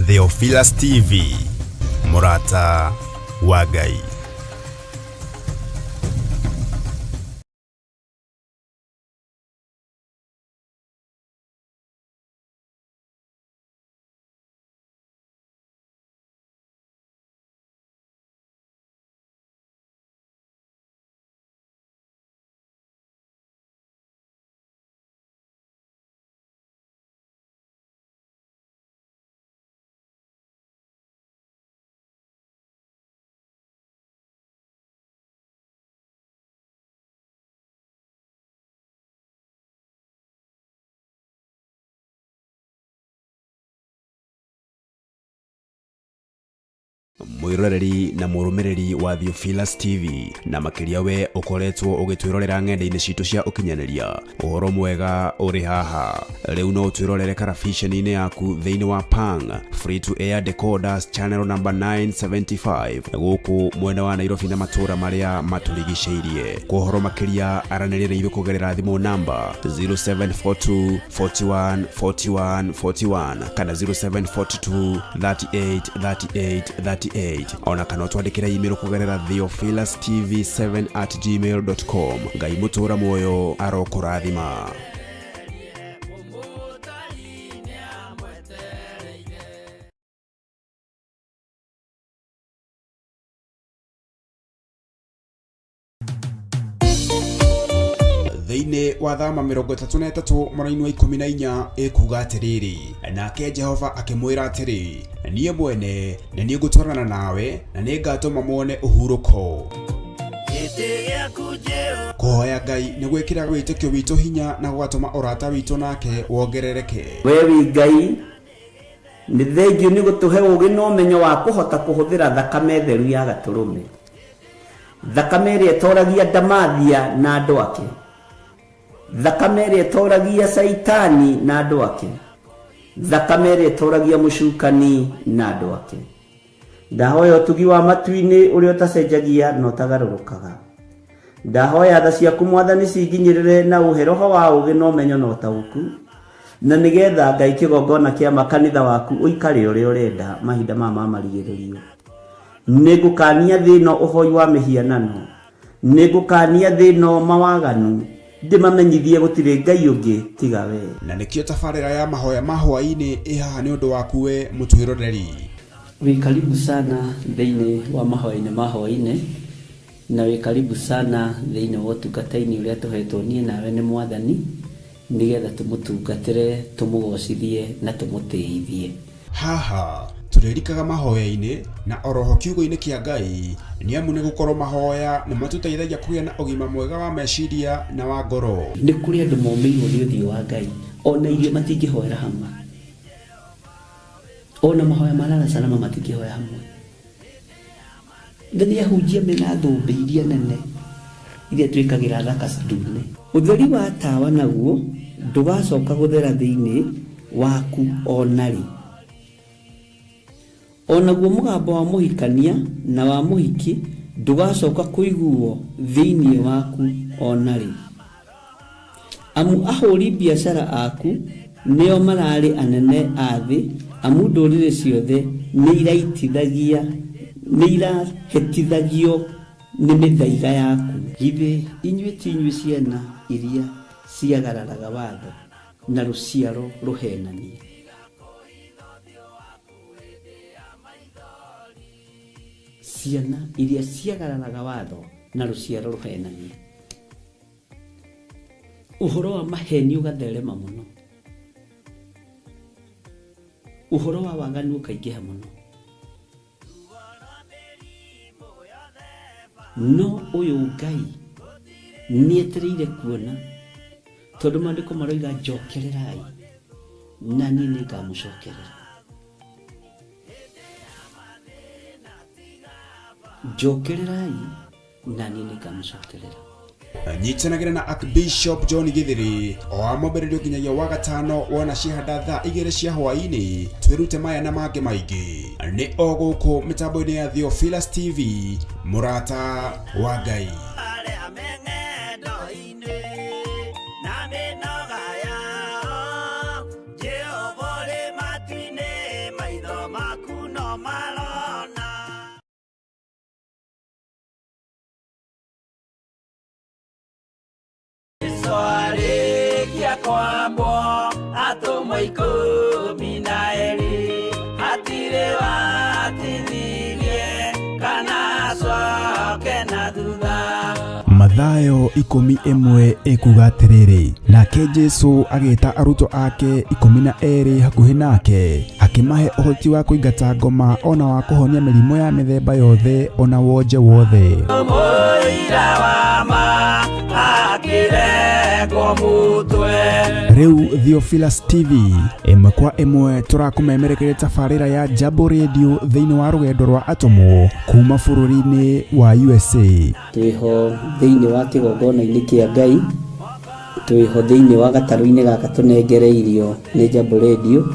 Theophilus TV, Murata wa Ngai. Mwiroreri na murumiriri wa Theophilus TV na makiria we ukoretwo ugitwirorera ng'enda-ini citu cia ukinyaniria uhoro mwega uri haha riu no twirorere karabiceni-ini yaku thiini wa Pang free to air decoders channel number 975 guku mwena wa Nairobi na matura maria maturigiceirie kuhoro makiria aranirire ithu kugerera thimu namba 0742 41 41 41 kana 0742 38 38 38 ona kana twandikira email kugerera theophilustv7@gmail.com. Ngai mutura moyo arokurathima. Thiini wa thama 33 mweri wa 14 ikuga atiriri nake Jehova akimwira atiri niye mwene na niye gutwarana nawe na niye ngatuma muone uhuruko. Kuhoya Ngai ni gwikira witikio witu hinya na gwatuma urata witu nake wongerereke. Wewe Ngai ni thengiu ni gutuhe ugi no menyo wa kuhota kuhuthira thakame theru ya gaturume, thakame iri etoragia ndamathia na andu ake, thakame iri etoragia saitani na andu ake, thakame iri etoragia mucukani na andu ake. Ndahoya utugi wa matu-ini uri utacenjagia no tagarurukaga. Ndahoya tha ciaku Mwathani cinginyirire na uheroho wa ugi no menyo no tauku, na nigetha Ngai kigongona kia makanitha waku uikare uri urenda mahinda mama marigiririo. Nigukania thino uhoi wa mihianano, nigukania thino mawaganu, ndimamenyithie gutire Ngai ungi tiga we. Na nikio tafarira ya mahoya mahwa-ini ihaha ni undu waku we mutwiroreri. We karibu sana thiini wa mahoya-ini mahwa-ini, na we karibu sana thiini wa utungata-ini uria tuhetwo nie nawe ni Mwathani nigetha tumutungatire, tumugocithie na tumutiithie. Haha turirikaga mahoya-ini na oroho kiugo-ini kia Ngai ni amu ni gukorwo mahoya ni matuteithagia kugia na ugima mwega wa meciria na wa ngoro. Ni kuri andu momeirwo ni uthio wa Ngai ona irio matingihoera hamwe, ona mahoya marara salama matingihoya hamwe. Ndani ahunjia mena thumbi iria nene iria twikagira thaka ndune. Utheri wa tawa naguo ndugacoka guthera thiini waku onari. Onaguo mugambo wa muhikania na wa muhiki ndugacoka kuiguo thiini waku onari. Amu ahuri biashara aku nio marari anene athi, amu ndurire ciothe ni iraitithagia ni irahetithagio ni mithaiga yaku. Githi inyue tinyue ciana iria ciagararaga watho na ruciaro ruhenanie. Ciana iria ciagararaga watho na ruciaro ruhenanie. Uhoro wa maheni ugatherema muno, uhoro wa waganu ukaingiha muno. No uyu Ngai nietereire kuona tondu mandiko maroiga njokererai na ni ngamucokerera. Njokererai na ni ngamucokerera. nyitanagira na Archbishop John Githiri o amombererio nginyagia wa gatano wona cihanda thaa 2 cia hwaini twirute maya na mange maingi ni oguku mitambo-ini ya Theophilus TV murata wa Ngai. Kwambo atumwa 12 hatire watithirie kana coke na thutha. Mathayo 11 ekuga atiriri, nake Jesu agita arutwo ake 12 hakuhi nake akimahe uhoti wa kuingata ngoma ona wa kuhonia mirimo ya mithemba yothe ona wonje wothe. Riu Theophilus TV imwe kwa imwe turakumemerekeria tabarira ya Jambo Radio thiini wa rugendo rwa atomo kuma bururi-ini wa USA. Twiho thiini wa kigongona-ini kia Ngai, twiho thiini wa gataru-ini gaka tunengereirio ni Jambo Radio.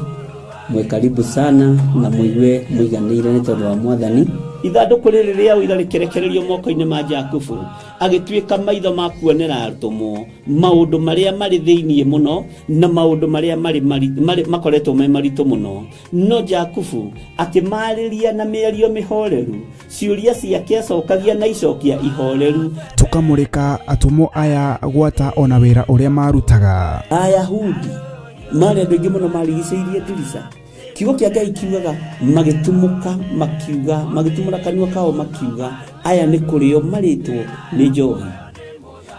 Mwe karibu sana na muigue muiganire ni tondu wa Mwathani. Ithanduku riri ria uira rikerekererio moko-ini ma Jakubu agituika maitho ma kuonera arutumo maundu maria mari thiini muno na maundu maria mari makoretwo me maritu muno. No Jakubu akimariria na mĩario mĩhoreru, ciuria ciake acokagia na icokia ihoreru. Tukamurika atumo aya gwata ona wira uria marutaga. Ayahudi mari andu aingi muno marigicĩirie ndirica. Kiugo kia Ngai kiugaga magitumuka makiuga magitumura kanua kao makiuga aya ni kurio maritwo ni njohi.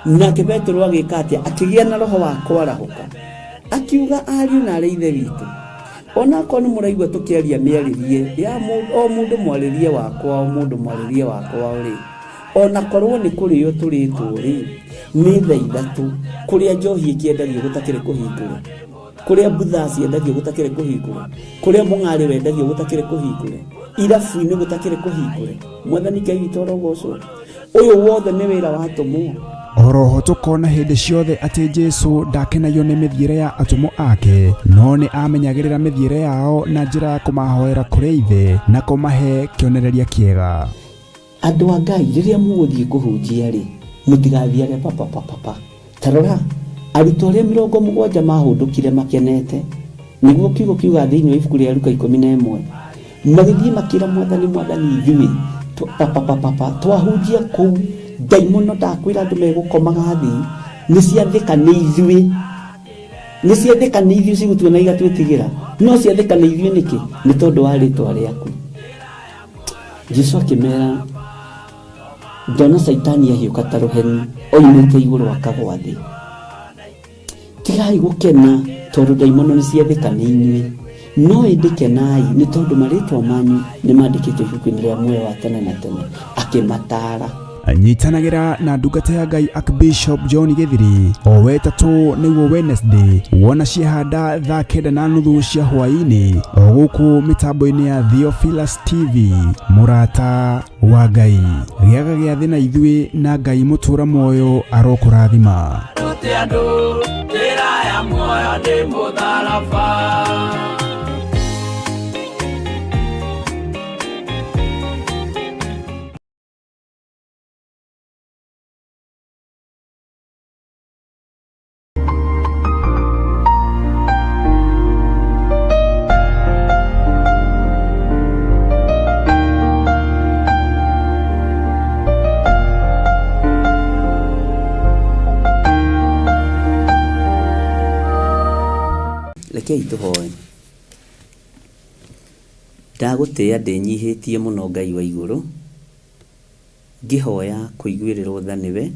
Nake Petro agika atia akigia na roho wa kwarahuka akiuga ariu na ithe witu ona ko ni muraigwa tukiaria miaririe ya o mundu mwaririe wakwa o mundu mwaririe wakwa ri ona korwo ni kurio turitwo ri ni thaa 3 kuria njohi ikiendagio gutakire kuhingura, kuria butha ciendagio gutakire kuhingure, kuria mung'ari wendagio gutakire kuhingure, irabu-ini gutakire kuhingure. Mwathani Ngai witũ arogocwo. Uyu wothe ni wira wa atomo. Oroho tukona hindi ciothe ati Jesu ndakenagio ni mithiire ya atomo ake, no ni amenyagirira mithiire yao na njira ya kumahoera kuri ithe na kumahe kionereria kiega. Andu a Ngai riria muguthie kuhunjia ri mutigathiage papa tarora arutwo aria 70 mahundukire makenete niguo kiugo kiuga thiini wa ibuku ria Luka 11 magithie makira Mwathani ithui twahunjia kuu daimono ndakwira andu megukomaga thi ni ciathika ni ithui cigutuona igatwitigira no ciathika ni ithui niki ni tondu wa ritwa riaku. Jesu akimera ndona Saitani ahiuka ta ruheni oimite iguru akagwa thi. Tigai gukena tondu daimono ni ciathika ni inyui, no indikenai ni tondu maritwa manyu ni mandikitwo ibuku-ini ria muoyo wa tene na tene. Akimatara nyitanagira na ndungata ya Ngai Archbishop John Githiri o wetatu niguo Wednesday wona cihanda thaa 9:30 cia hwaini o guku mitambo-ini ya Theophilus TV murata wa Ngai. Giaga gia thina ithui na Ngai mutura moyo arokurathima. Rekei tuhoe. Ndagutia ndinyihitie muno Ngai wa iguru ngihoya kuiguirirwo tha niwe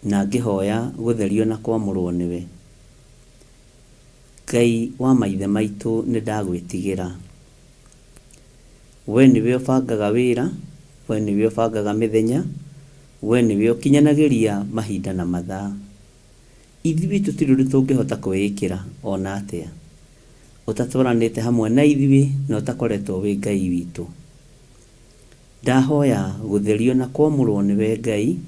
na ngihoya gutherio na kwamurwo niwe. Ngai wa maithe maitu ni ndagwitigira, we niwe ubangaga wira, we niwe ubangaga mithenya, we niwe ukinyanagiria mahinda na mathaa. Ithui tutiri tungihota kwikira ona atia utatwaranite hamwe na ithui na utakoretwo wi Ngai witu. Ndahoya gutherio na kwamurwo niwe Ngai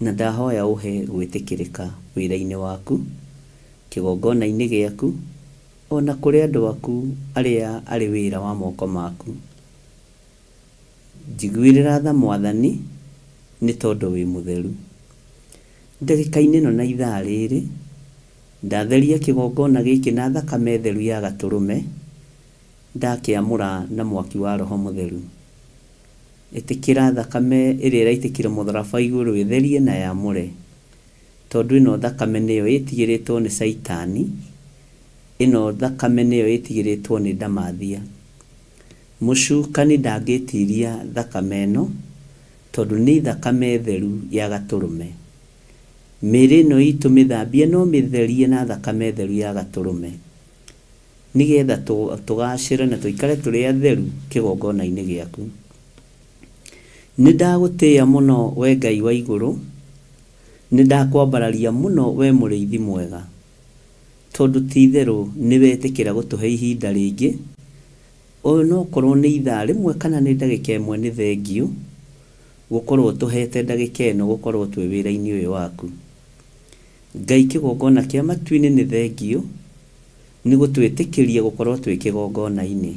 na ndahoya uhe gwitikirika wira-ini waku, kigongona-ini giaku, ona kuri andu aku aria ari wira wa moko maku. Njiguirira tha Mwathani ni tondu wi mutheru. Ndagika-ini no na ithaa riri ndatheria kigongona giki na thakame theru ya gaturume, ndakiamura na mwaki wa Roho Mutheru. Itikira thakame iria iraitikire mutharaba iguru itherie na yamure, tondu ino thakame niyo itigiritwo ni Saitani, ino thakame niyo itigiritwo ni Ndamathia. Mucukani ndangitiria thakame ino tondu ni thakame theru ya gaturume. Mĩĩrĩ ĩno itũ mĩthambie no mĩtherie na thakame theru ya gaturume, nigetha tugacĩre na tuikare turi atheru kigongona-ini giaku. Nĩ ndagũtĩĩa mũno we Ngai wa igũrũ, nĩ ndakwambararia mũno we mũrĩithi mwega, tondu ti itherũ nĩ wetĩkĩra gũtũhe ihinda rĩngĩ, o no korwo nĩ ithaa rĩmwe kana nĩ ndagĩka ĩmwe. Nĩ thengiũ gũkorwo tũhete ndagĩka ĩno gũkorwo twĩ wĩra-inĩ ũyũ waku. Ngai kigongona kĩa matu-inĩ nĩ thengiũ nĩ gũtwĩtĩkĩria gũkorwo twĩ kigongona-inĩ.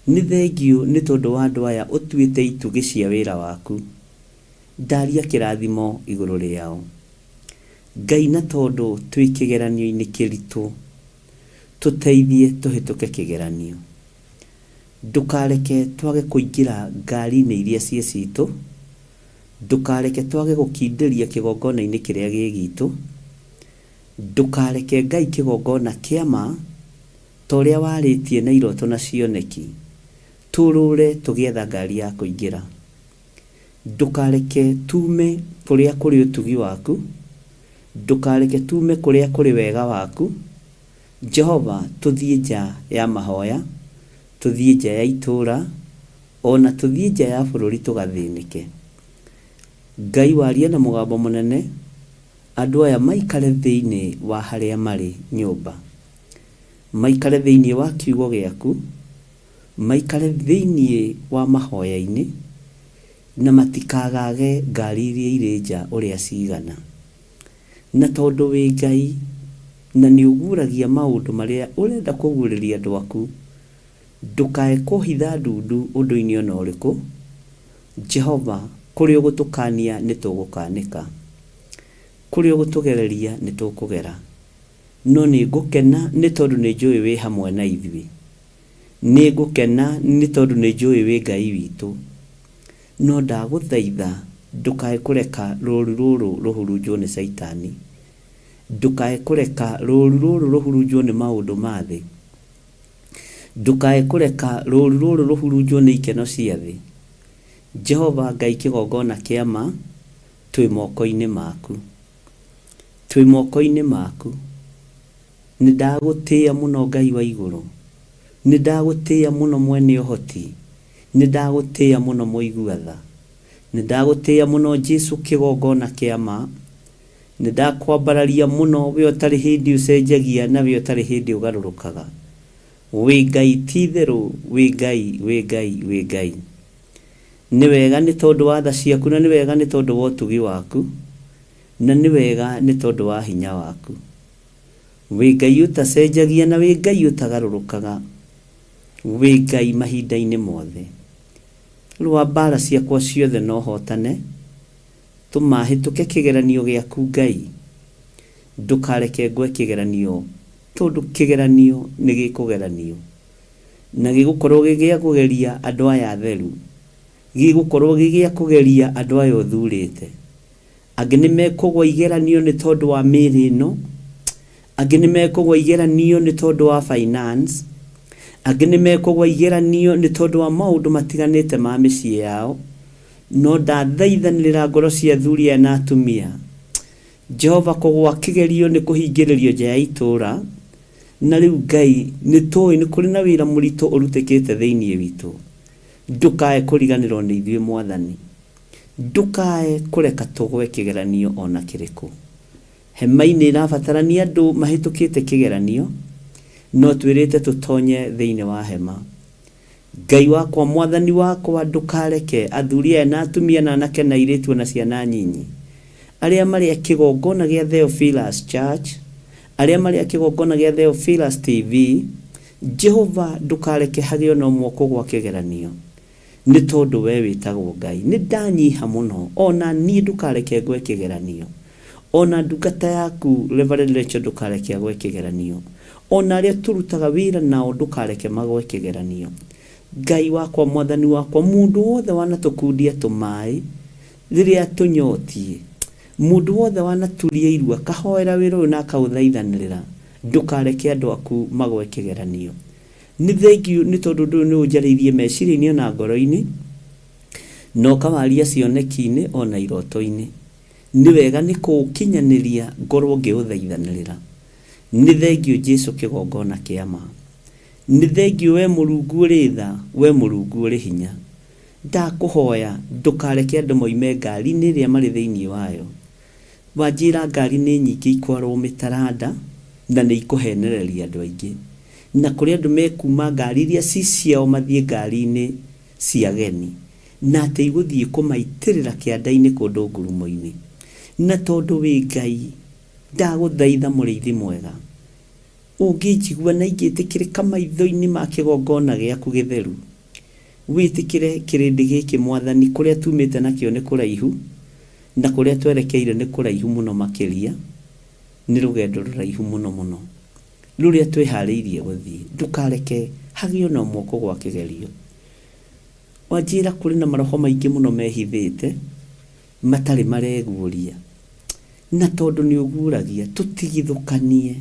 Nĩ thengiũ nĩ tondu wa andũ aya ũtuĩte itugĩ cia wĩra waku. Ndaria kĩrathimo igũrũ rĩao. Ngai, na tondu twĩ kĩgeranio-inĩ kĩritũ, tũteithie tũhĩtũke kĩgeranio. Ndũkareke twage kũingĩra ngari-inĩ iria cie citũ, ndũkareke twage gũkindĩria kigongona-inĩ kĩrĩa gĩ gitũ, ndũkareke Ngai kigongona kĩa ma ta ũrĩa warĩtie na iroto na cioneki tũrũre tũgĩetha ngari ya kũingĩra. Ndũkareke tume kũrĩa kũrĩ ũtugi waku, ndũkareke tume kũrĩa kũrĩ wega waku. Jehova, tũthiĩ nja ya mahoya, tũthiĩ nja ya itũra, ona tũthiĩ nja ya bũrũri tũgathĩnĩke. Ngai, waria na mũgambo mũnene, andũ aya maikare thĩinĩ wa harĩa marĩ nyũmba, maikare thĩinĩ wa kiugo gĩaku, maikare thĩinĩ wa mahoya-inĩ, na matikagage ngari iria irĩ nja ũrĩa cigana. Na tondu wĩ Ngai na nĩ ũguragia maũndũ marĩa ũrenda kũgurĩria andũ aku, ndũkae kũhitha ndundu ũndũ-inĩ ona ũrĩkũ. Jehova, kũrĩa ũgũtũkania nĩ tũgũkanĩka, kũrĩa ũgũtũgereria nĩ tũkũgera. No nĩ ngũkena nĩ tondu nĩ njũĩ wĩ hamwe na ithuĩ. Nĩ ngũkena nĩ tondu nĩ njũĩ wĩ Ngai witũ. No ndagũthaitha ndũkae kũreka rũũru rũrũ rũhurunjwo nĩ Saitani, ndũkae kũreka rũũru rũrũ rũhurunjwo nĩ maũndũ ma thĩ, ndũkae kũreka rũũru rũrũ rũhurunjwo nĩ ikeno cia thĩ. Jehova, Ngai kigongona kĩa ma, twĩ moko-inĩ maku, twĩ moko-inĩ maku. Nĩ ndagũtĩĩa mũno Ngai wa igũrũ, nĩ ndagũtĩĩa mũno mwene ũhoti, nĩ ndagũtĩĩa mũno mũigua tha, nĩ ndagũtĩĩa mũno Jesu kigongona kĩa ma. Nĩ ndakwambararia mũno we ũtarĩ hĩndĩ ũcenjagia na we ũtarĩ hĩndĩ ũgarũrũkaga. Wĩ Ngai ti itherũ, wĩ Ngai, wĩ Ngai, wĩ Ngai. Nĩ wega nĩ tondu wa tha ciaku, na nĩ wega nĩ tondu wa ũtugi waku, na nĩ wega nĩ tondu wa hinya waku. Wĩ Ngai ũtacenjagia na wĩ Ngai ũtagarũrũkaga, wĩ Ngai mahinda-inĩ mothe. Rwa mbara ciakwa ciothe no hotane, tũmahĩtũke kĩgeranio gĩaku Ngai. Ndũkareke ngwe kĩgeranio, tondu kĩgeranio nĩ gĩkũgeranio, na gĩgũkorwo gĩgĩa kũgeria andũ aya atheru, gĩgũkorwo gĩgĩa kũgeria andũ aya ũthurĩte. Angĩ nĩ mekũgwa igeranio nĩ tondu wa mĩĩrĩ ĩno, angĩ nĩ mekũgwa igeranio nĩ tondu wa finance, angĩ nĩ mekũgwa igeranio nĩ tondu wa maũndũ matiganĩte ma mĩciĩ yao. No ndathaithanĩrĩra ngoro cia athuri aya na atumia, Jehova, kũgwa kĩgerio nĩ kũhingĩrĩrio nja ya itũra. Na rĩu Ngai, nĩ tũĩ nĩ kũrĩ na wĩra mũritũ ũrutĩkĩte thĩinĩ witũ. Ndũkae kũriganĩrwo nĩ ithuĩ Mwathani, ndũkae kũreka tũgwe kĩgeranio ona kĩrĩkũ. Hema-inĩ ĩrabatarania andũ mahĩtũkĩte kĩgeranio, no twĩrĩte tũtonye thĩinĩ wa hema. Ngai wakwa, Mwathani wakwa, ndũkareke athuri aya na atumia na anake na airĩtu na ciana nyinyi aria mari akigongona gya Theophilus Church, aria mari akigongona gya Theophilus TV, Jehova ndukareke hagio no mwoko gwa kigeranio ni tondu we witagwo Ngai. Ni ndanyiha muno ona ni ndukareke gwe kigeranio, ona ndungata yaku Reverend Rachel ndukareke gwe kigeranio, ona aria turutaga wira nao ndukareke magwe kigeranio. Ngai wakwa, mwathani wakwa, mundu wothe wanatukundia tumai riria tunyotie, mundu wothe wanaturia irua kahoera wira uyu na akauthaithanirira, ndukareke andu aku magwe kigeranio. Ni thengiu ni tondu ndu ni unjaririe meciria-ini na ngoro-ini no kamaria cioneki-ini ona iroto-ini. Ni wega ni kukinyaniria ngorwo ngiuthaithanirira. Ni thengiu Jesu kigongona kiama. Ni thengiu we Mulungu uri tha, we Mulungu uri hinya. Ndakuhoya ndukareke andu moime ngari-ini iria mari thiini wayo. Wanjira ngari ni nyingi ikwarwo mitaranda na ni ikuhenereria andu aingi, na kuri andu mekuma ngari iria ciao mathie ngari-ini cia geni, na ati iguthie kumaitirira kianda-ini kundu ngurumo-ini. Na tondu wi Ngai ndaguthaitha muriithi mwega, unginjigua na ingitikirika maitho-ini ma kigongona giaku githeru, witikire kirindi giki mwathani kuria tumite nakio ni kuraihu, na kuria twerekeire ni kuraihu muno makiria, ni rugendo ruraihu muno muno ruria twihariirie guthii. Ndukareke hagio no mwoko gwa kigerio. Wanjira kuri na maroho maingi muno mehithite matari mareguria, na tondu ni uguragia tutigithukanie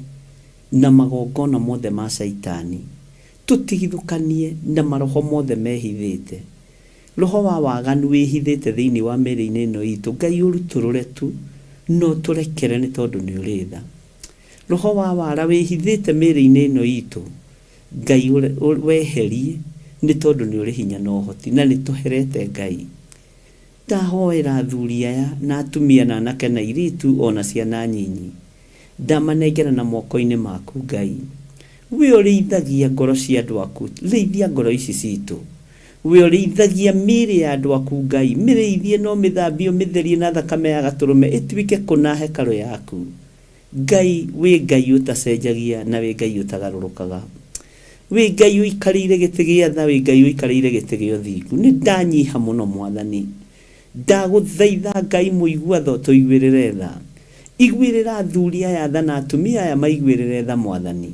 na magongona mothe ma Saitani, tutigithukanie na maroho mothe mehithite. Roho wa waganu wihithite thiini wa miri-ini ino itu, Ngai uruturure tu no turekere ni tondu ni uritha. Roho wa wara wihithite miri-ini ino itu, Ngai weherie ni tondu ni uri hinya no hoti, na ni tuherete Ngai. Ndahoera athuri aya na atumia na anake na iritu ona ciana nyinyi, ndamanengera na moko-ini maku Ngai. We urithagia ngoro cia andu aku, rithia ngoro ici citu. We urithagia miri ya andu aku Ngai, mirithie no mithambio mitherie na thakame ya gaturume ituike kuna hekalu yaku. Ngai, we Ngai utacenjagia na we Ngai utagarurukaga. We Ngai uikarire giti gia tha, we Ngai uikarire giti gia uthingu. Ni ndanyiha muno mwathani, ndaguthaitha Ngai muigua tho tuiguirire tha. Iguirira athuri aya tha na atumia aya maiguirire tha mwathani.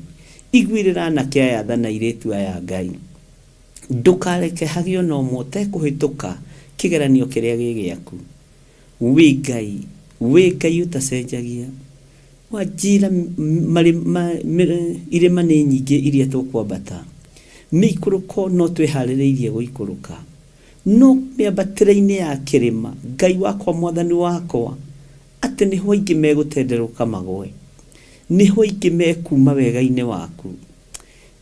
Iguirira anake aya tha na iritu aya Ngai. Ndukareke hagio no mote kuhituka kigeranio kiria gigiaku. We Ngai utacenjagia. Wanjira irima ni nyingi iria tukwambata, mikuruko no twihaririirie guikuruka, no miambatira-ini ya kirima. Ngai wakwa, mwathani wakwa, ati niho aingi megutenderuka magwe, niho aingi mekuma wega-ini waku,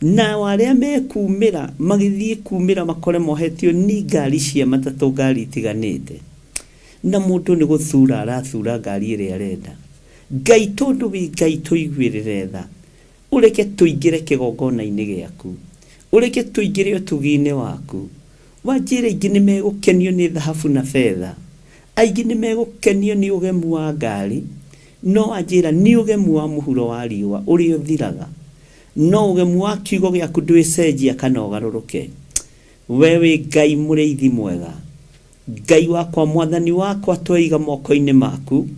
na waria mekumira magithie kumira makore mohetio ni ngari cia matatu, ngari itiganite, na mundu ni guthura arathura ngari iria arenda. Ngai, tondu wi Ngai tuiguirire tha, ureke tuingire kigongona-ini giaku, ureke tuingire utugi-ini waku. Wanjira aingi ni megukenio ni thahabu na fedha, aingi ni megukenio ni ugemu wa ngari, no wanjira ni ugemu wa muhuro wa riua uri uthiraga, no ugemu wa kiugo giaku ndwicenjia kana ugaruruke. We wi Ngai muriithi mwega, Ngai wakwa, mwathani wakwa, twaiga moko-ini maku.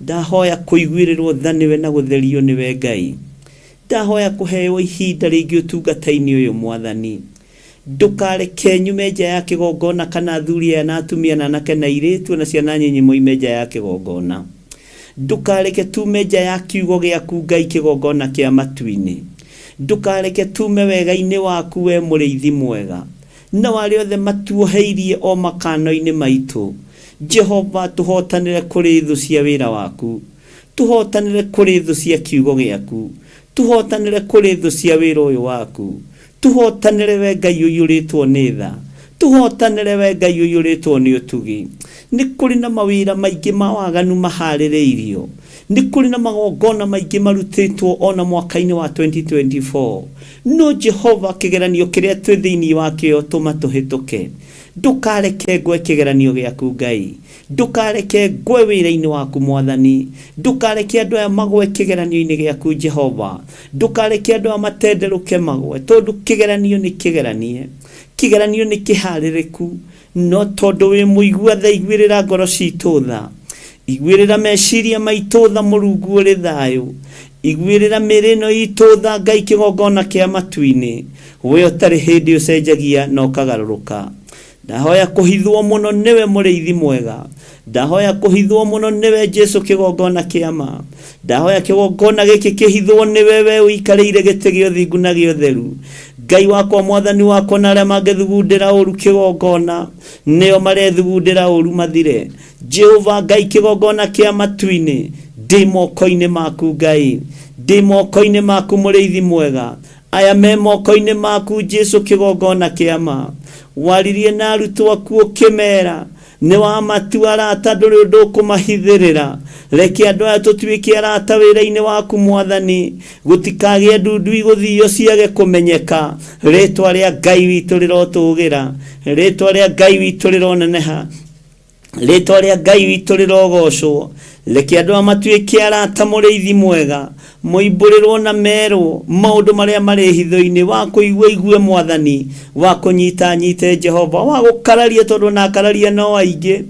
Ndahoya kuiguirirwo tha niwe na gutherio niwe Ngai. Ndahoya kuheo ihinda ringi utungata-ini uyu mwathani. Ndukareke nyume nja ya kigongona kana athuri aya na atumia na anake na iritu na ciana nyinyi moime nja ya kigongona. Ndukareke tume nja ya kiugo giaku Ngai kigongona kia matu-ini. Ndukareke tume wega-ini waku we muriithi mwega, na wari othe matuoheirie o makano-ini maitu. Jehova, tuhotanire kuri thu cia wira waku, tuhotanire kuri thu cia kiugo giaku, tuhotanire kuri thu cia wira uyu waku, tuhotanire we Ngai uyuritwo ni tha, tuhotanire we Ngai uyuritwo ni utugi. Ni kuri na mawira maingi ma waganu mahaririirio, ni kuri na magongona maingi marutitwo ona mwaka-ini wa 2024. No Jehova, kigeranio kiria twi thiini wakio tumatuhituke. ndukareke ngwe kigeranio giaku Ngai, ndukareke ngwe wira-ini waku Mwathani, ndukareke andu aya magwe kigeranio-ini giaku Jehova, ndukareke andu aya matenderuke magwe, tondu kigeranio ni kigeranie, kigeranio ni kihaririku, no tondu wi muigua tha igwirira ngoro citu tha, igwirira meciria maitu tha Murungu uri thayu, igwirira mirino itu tha Ngai kigongona kia matu-ini, we utari hindi ucenjagia no kagaruruka. Ndahoya kuhithwo muno niwe muriithi mwega, ndahoya kuhithwo muno niwe Jesu kigongona kia ma, ndahoya kigongona giki kihithwo niwe we uikarire gite gio thingu na gio theru. Ngai wakwa Mwathani wakwa na aria mangithugundira uru kigongona nio marethugundira uru mathire. Jehova Ngai kigongona kia matu-ini ndi moko-ini maku Ngai, ndi moko-ini maku muriithi mwega, aya me moko-ini maku Jesu kigongona kia ma. Waririe na arutwo aku ukimera ni wa matu arata nduri undu kumahithirira, reke andu aya tutuike arata wira-ini waku Mwathani, gutikagie ndundu iguthio ciage kumenyeka. Ritwa ria Ngai witu rirotugira, ritwa ria Ngai witu rironeneha, ritwa ria Ngai witu rirogocwo. Reke andu aya matuike arata muriithi mwega, muimburirwo na merwo maundu maria mari hitho-ini, wa kuigua igue Mwathani, wa kunyita nyite Jehova, wa gukararia tondu na kararia no aingi,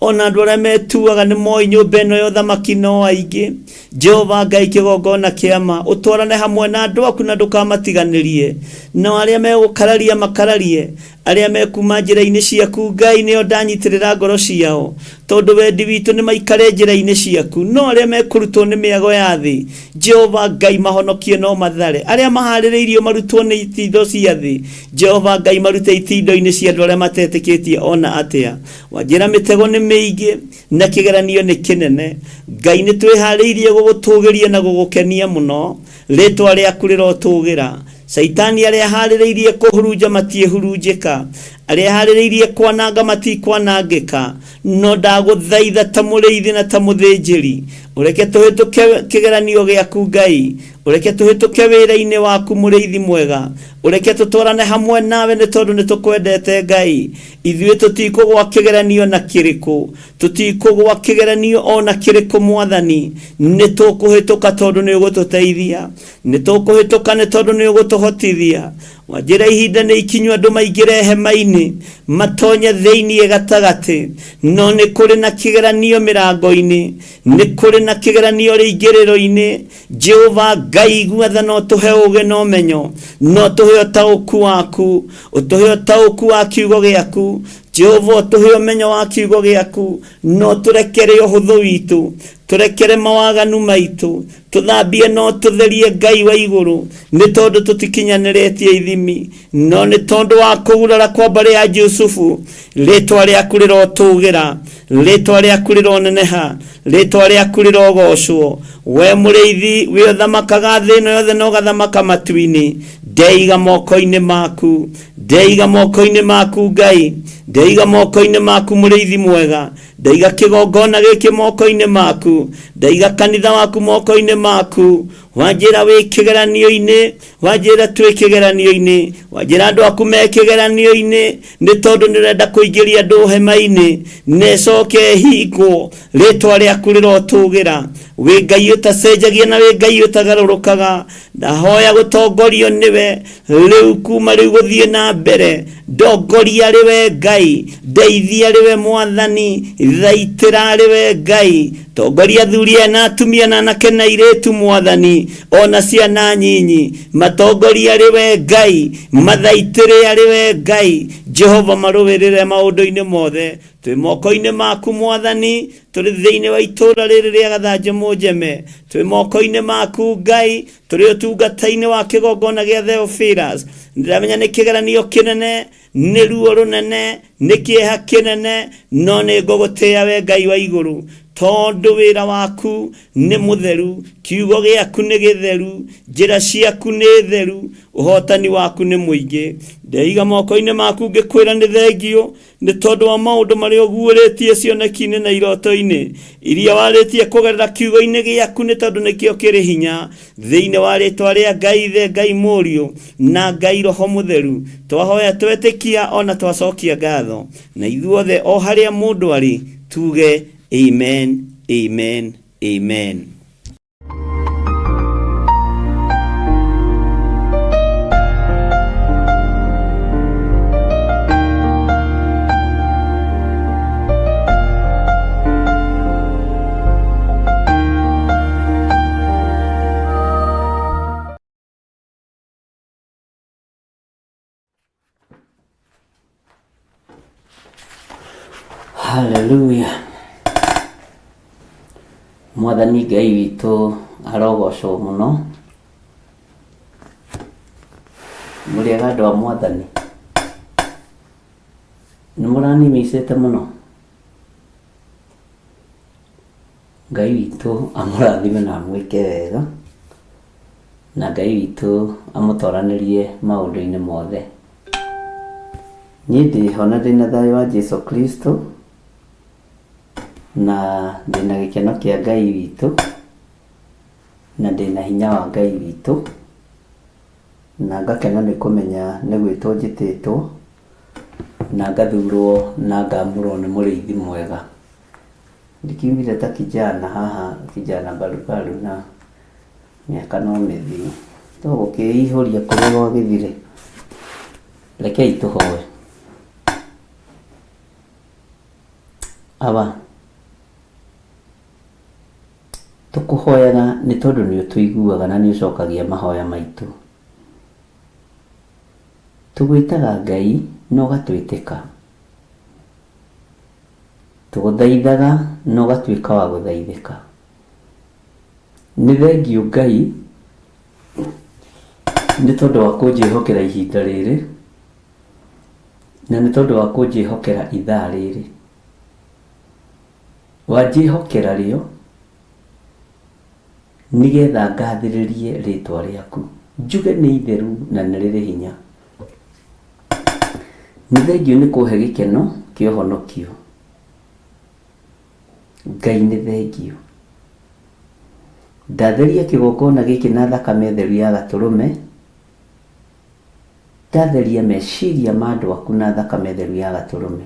ona andu aria metuaga ni moi nyumba ino ya uthamaki no aingi. Jehova Ngai kigongona kia ma, utwarane hamwe na andu aku na ndukamatiganirie, no aria megukararia makararie, aria mekuma njira-ini ciaku Ngai nio ndanyitirira ngoro ciao, tondu wendi witu ni maikare njira-ini ciaku, no aria mekurutwo ni miago ya thi Jehova Ngai mahonokie no mathare, aria mahaririirio marutwo ni itindo cia thi Jehova Ngai marute itindo-ini cia andu aria matetikitie ona atia. Wanjira mitego ni miingi na kigeranio ni kinene, Ngai ni twihariirie gugutugiria na gugukenia muno, ritwa riaku rirotugira. Saitani aria haririirie kuhurunja matiehurunjika, aria haririirie kwananga matikwanangika, no ndaguthaitha ta muriithi na ta muthinjiri, ureke tuhituke kigeranio giaku Ngai, ureke tuhituke wira-ini waku muriithi mwega, ureke tutwarane hamwe nawe ni tondu ni tukwendete Ngai. Ithuĩ tutikugwa kigeranio na kiriku, tutikugwa kigeranio ona kiriku Mwathani, ni tukuhituka tondu ni ugututeithia, ni tukuhituka ni tondu ni ugutuhotithia. Wanjira ihinda ni ikinyu andu maingire hema-ini, matonye thiini gatagati, no ni kuri na kigeranio mirango-ini, ni kuri na kigeranio riingiriro-ini. Jehova Ngai igua tha no tuhe uge no menyo, no tuhe utauku waku, utuhe utauku wa kiugo giaku Jehova, tuhe umenyo wa kiugo giaku, no turekere uhuthu witu, turekere mawaganu maitu, tuthambie no tutherie Ngai wa iguru, ni tondu tutikinyaniretie ithimi, no ni tondu wa kugurara kwa mbari ya Jusufu. Ritwa riaku rirotugira, ritwa riaku rironeneha, ritwa riaku rirogocwo. We muriithi wi uthamakaga thi ino yothe no gathamaka matu-ini, ndeiga moko-ini maku, ndeiga moko-ini maku Ngai, ndeiga moko-ini maku muriithi mwega, ndeiga kigongona giki moko-ini maku, ndeiga kanitha waku moko-ini maku. Wanjira wi kigeranio-ini, wanjira twi kigeranio-ini, wanjira andu aku me kigeranio-ini, ni tondu ni urenda kuingiria andu hema-ini, necoke hingo. Ritwa riaku rirotugira, wi Ngai utacenjagia na wi Ngai utagarurukaga. Ndahoya gutongorio niwe riu kuma riu guthie na mbere, ndongoria riwe Ngai, ndeithia riwe Mwathani, thaitira riwe Ngai, tongoria thuria na atumia na anake na airitu Mwathani, ona ciana nyinyi, matongoria riwe Ngai, mathaitire riwe Ngai. Jehova marũwĩrĩre maũndũ-inĩ mothe, twi moko-inĩ maku Mwathani, turi thiini wa itura riri ria Gathanjĩ Mũnjeme, twi moko-inĩ maku Ngai, turi ũtungata-inĩ wa kigongona gia Theophilus. Ndiramenya ni kigeranio kinene, ni ruo runene, ni kieha kinene, no ni ngũgũtĩa we Ngai wa iguru, tondu wira waku ni mutheru, kiugo giaku ni githeru, njira ciaku ni theru, uhotani waku ni muingi. Ndeiga moko-ini maku ngikwira ni thengio ni tondu wa maundu maria uguuritie cioneki-ini na iroto-ini iria waritie kugerera kiugo-ini giaku, ni tondu nikio kiri hinya thiini wa ritwa ria Ngai Ithe, Ngai Muriu na Ngai Roho Mutheru. Twahoya twetikia ona twacokia ngatho, na ithuothe o haria mundu ari tuge amen, amen, amen. Hallelujah. Mwathani Ngai witu arogocwo muno. Muriega andu a Mwathani, ni muranimicite muno. Ngai witu amurathime na amwike wega, na Ngai witu amutoranirie maundu-ini mothe. Ni ndihona ndina thayu wa Jesu Kristo, na ndina gikeno kia Ngai witu, na ndina hinya wa Ngai witu, na ngakena ni kumenya ni gwitwo njititwo, na ngathurwo na ngamurwo ni muriithi mwega. Ndikiumire ta kijana haha, kijana barubaru na miaka no mithiru, to gukiihuria kuri gwa githire. Rekei tuhoe. Aba tukuhoyaga ni tondu ni utuiguaga na ni ucokagia mahoya maitu. Tugwitaga Ngai no gatwitika, tuguthaithaga no gatwika wa guthaithika. Ni thengiu Ngai ni tondu wa kunjihokera ihinda riri, na ni tondu wa kunjihokera ithaa riri. Wanjihokera rio nigetha ngathiririe ritwa riaku, njuge ni itheru na ni riri hinya. Ni thengiu ni kuhe gikeno kia uhonokio. Ngai ni thengiu. Ndatheria kigongona giki na thakame theru ya gaturume, ndatheria meciria ma andu aku na thakame theru ya gaturume.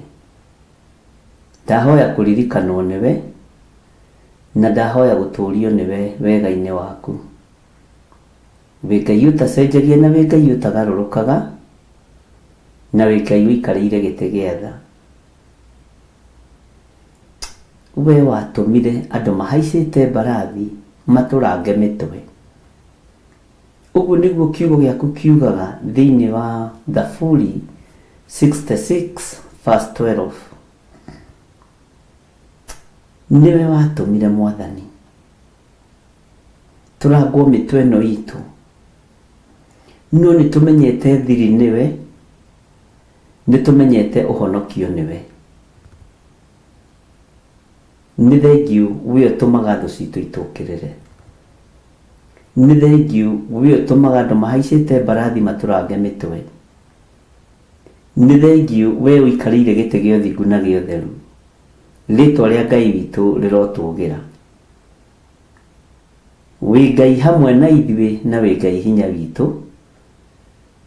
Ndahoya kuririkanwo niwe, na ndahoya guturio niwe wega-ini waku. Wi Ngai utacenjagia na wi Ngai utagarũrũkaga, na wi Ngai uikarĩire gĩtĩ gĩa tha. We watumire andu mahaicite mbarathi maturange mitwe. Uguo niguo kiugo giaku kiugaga thiini wa Thaburi 66 verse 12. Niwe watumire Mwathani turangwo mitwe no itu, no ni tumenyete thiri niwe, ni tumenyete uhonokio niwe. Ni thengiu we utumaga thu citu itukirire. Ni thengiu we utumaga andu mahaicite mbarathi maturange mitwe. Ni thengiu we uikarĩire gĩtĩ gĩa ũthingu na gĩa ũtheru. Ritwa ria Ngai witu rirotugira. Wi Ngai hamwe na ithuĩ na wi Ngai hinya witu,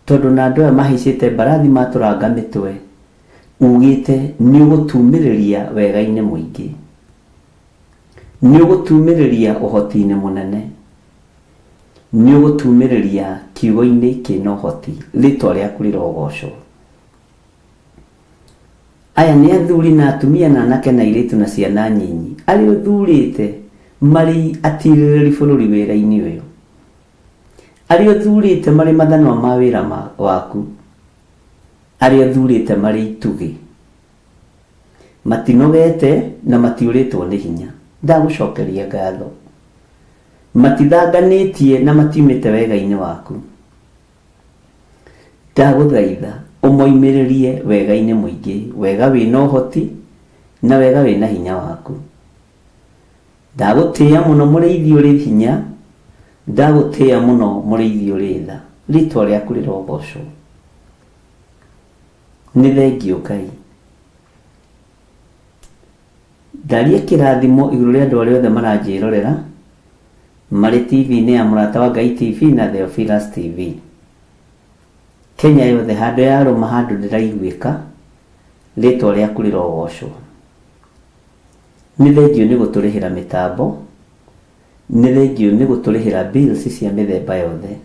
tondu na andu aya mahaicite mbarathi maturanga mitwe ugite ni ugutumiriria wega-ini muingi, ni ugutumiriria uhoti-ini munene, ni ugutumiriria kiugo-ini kina uhoti. Ritwa riaku rirogocwo. Aya ni athuri na atumia na anake na airitu na ciana nyinyi ari uthurite mari atiririri bururi wira-ini uyu, ari uthurite mari mathanwa ma wira waku, ari uthurite mari itugi, matinogete na matiuritwo ni hinya. Ndagucokeria ngatho. Matithanganitie na matiumite wega-ini waku. Ndaguthaitha umoimiririe wega-ini muingi, wega wina uhoti na wega wina hinya waku. ndagũtĩa mũno mũrĩithi ũrĩ hinya, ndagũtĩa mũno mũrĩithi ũrĩ tha, rĩtwa rĩaku rĩrogocwo. Nĩ thengio Ngai. Ndaria kĩrathimo igũrũ rĩa andũ arĩa othe maranjĩrorera marĩ TV-inĩ ya Mũrata wa Ngai TV na Theophilus TV. Kenya yothe handũ yarũma handũ ndĩraiguĩka, rĩtwa rĩaku rĩrogocwo. Nĩ thengio nĩ gũtũrĩhĩra mĩtambo, nĩ thengio nĩ gũtũrĩhĩra bills cia mĩthemba yothe.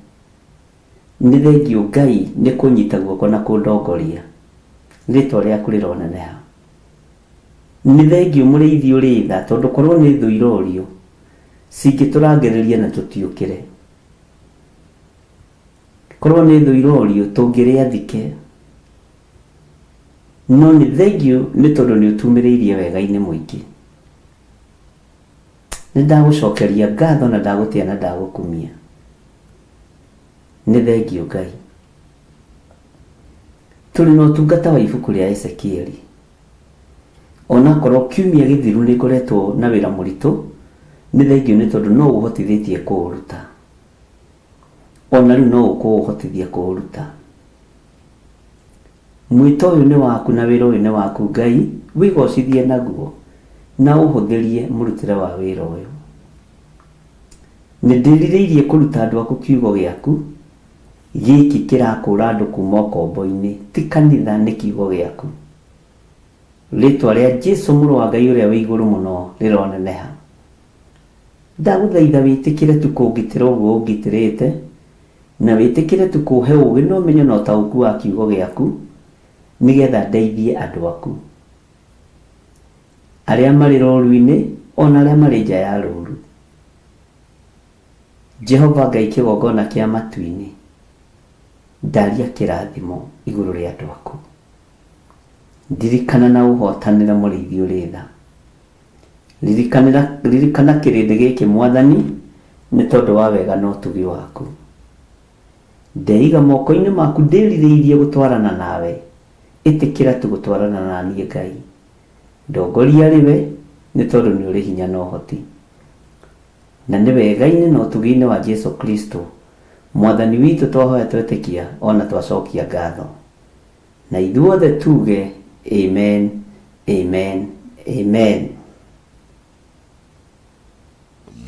Nĩ thengio Ngai nĩ kũnyita guoko na kũndongoria, rĩtwa rĩaku rĩroneneha. Nĩ thengio mũrĩithi ũrĩ tha, tondũ korwo nĩ thũ irorio cingĩtũrangĩrĩria na tũtiũkĩre. Korwo nĩ thũ irorio tũngĩrĩa thike. No nĩ thengio nĩ tondũ nĩ ũtumĩrĩirie wega-inĩ mũingĩ. Nĩ ndagũcokeria ngatho na ndagũtĩa na ndagũkumia. Nĩ thengio Ngai. Tũrĩ na ũtungata wa ibuku rĩa Ezekieli. Ona korwo kiumia gĩthiru nĩ ngoretwo na wĩra mũritũ, nĩ thengio nĩ tondũ no ũhotithĩtie kũũruta. Ona rĩu no ũkũũhotithia kũũruta. Mwĩto ũyũ nĩ waku na wĩra ũyũ nĩ waku Ngai, wĩgocithie naguo na ũhũthĩrie mũrutĩre wa wĩra ũyũ. Nĩ ndĩrirĩirie kũruta andũ aku kiugo gĩaku, gĩkĩ kĩrakũra andũ kuma ũkombo-inĩ, ti kanitha, nĩ kiugo gĩaku. Rĩtwa rĩa Jesũ mũrũ wa Ngai ũrĩa wĩ igũrũ mũno rĩroneneha. Ndagũthaitha wĩtĩkĩre tu kũngitĩra ũguo ũngitĩrĩte, na wĩtĩkĩre tu kũhe ũũgĩ na ũmenyo na ũtaũku wa kiugo gĩaku, nĩgetha ndeithie andũ aku, arĩa marĩ rũũru-inĩ ona arĩa marĩ nja ya rũũru. Jehova Ngai kĩgongona kĩa matu-inĩ, ndaria kĩrathimo igũrũ rĩa andũ aku. Ndirikana na ũhotanĩre mũrĩithi ũrĩ tha. Ririkana kĩrĩndĩ gĩkĩ Mwathani, nĩ tondũ wa wega na ũtugi waku. Ndeiga moko-inĩ maku, ndĩrirĩirie gũtwarana nawe, ĩtĩkĩra tu gũtwarana na niĩ Ngai. Ndongoria rĩwe, nĩ tondũ nĩ ũrĩ hinya na ũhoti. Na nĩ wega-inĩ na ũtugi-inĩ wa Jesũ Kristo, Mwathani witũ twahoya twetĩkia ona twacokia ngatho. Na ithuothe tuge amen, amen, amen.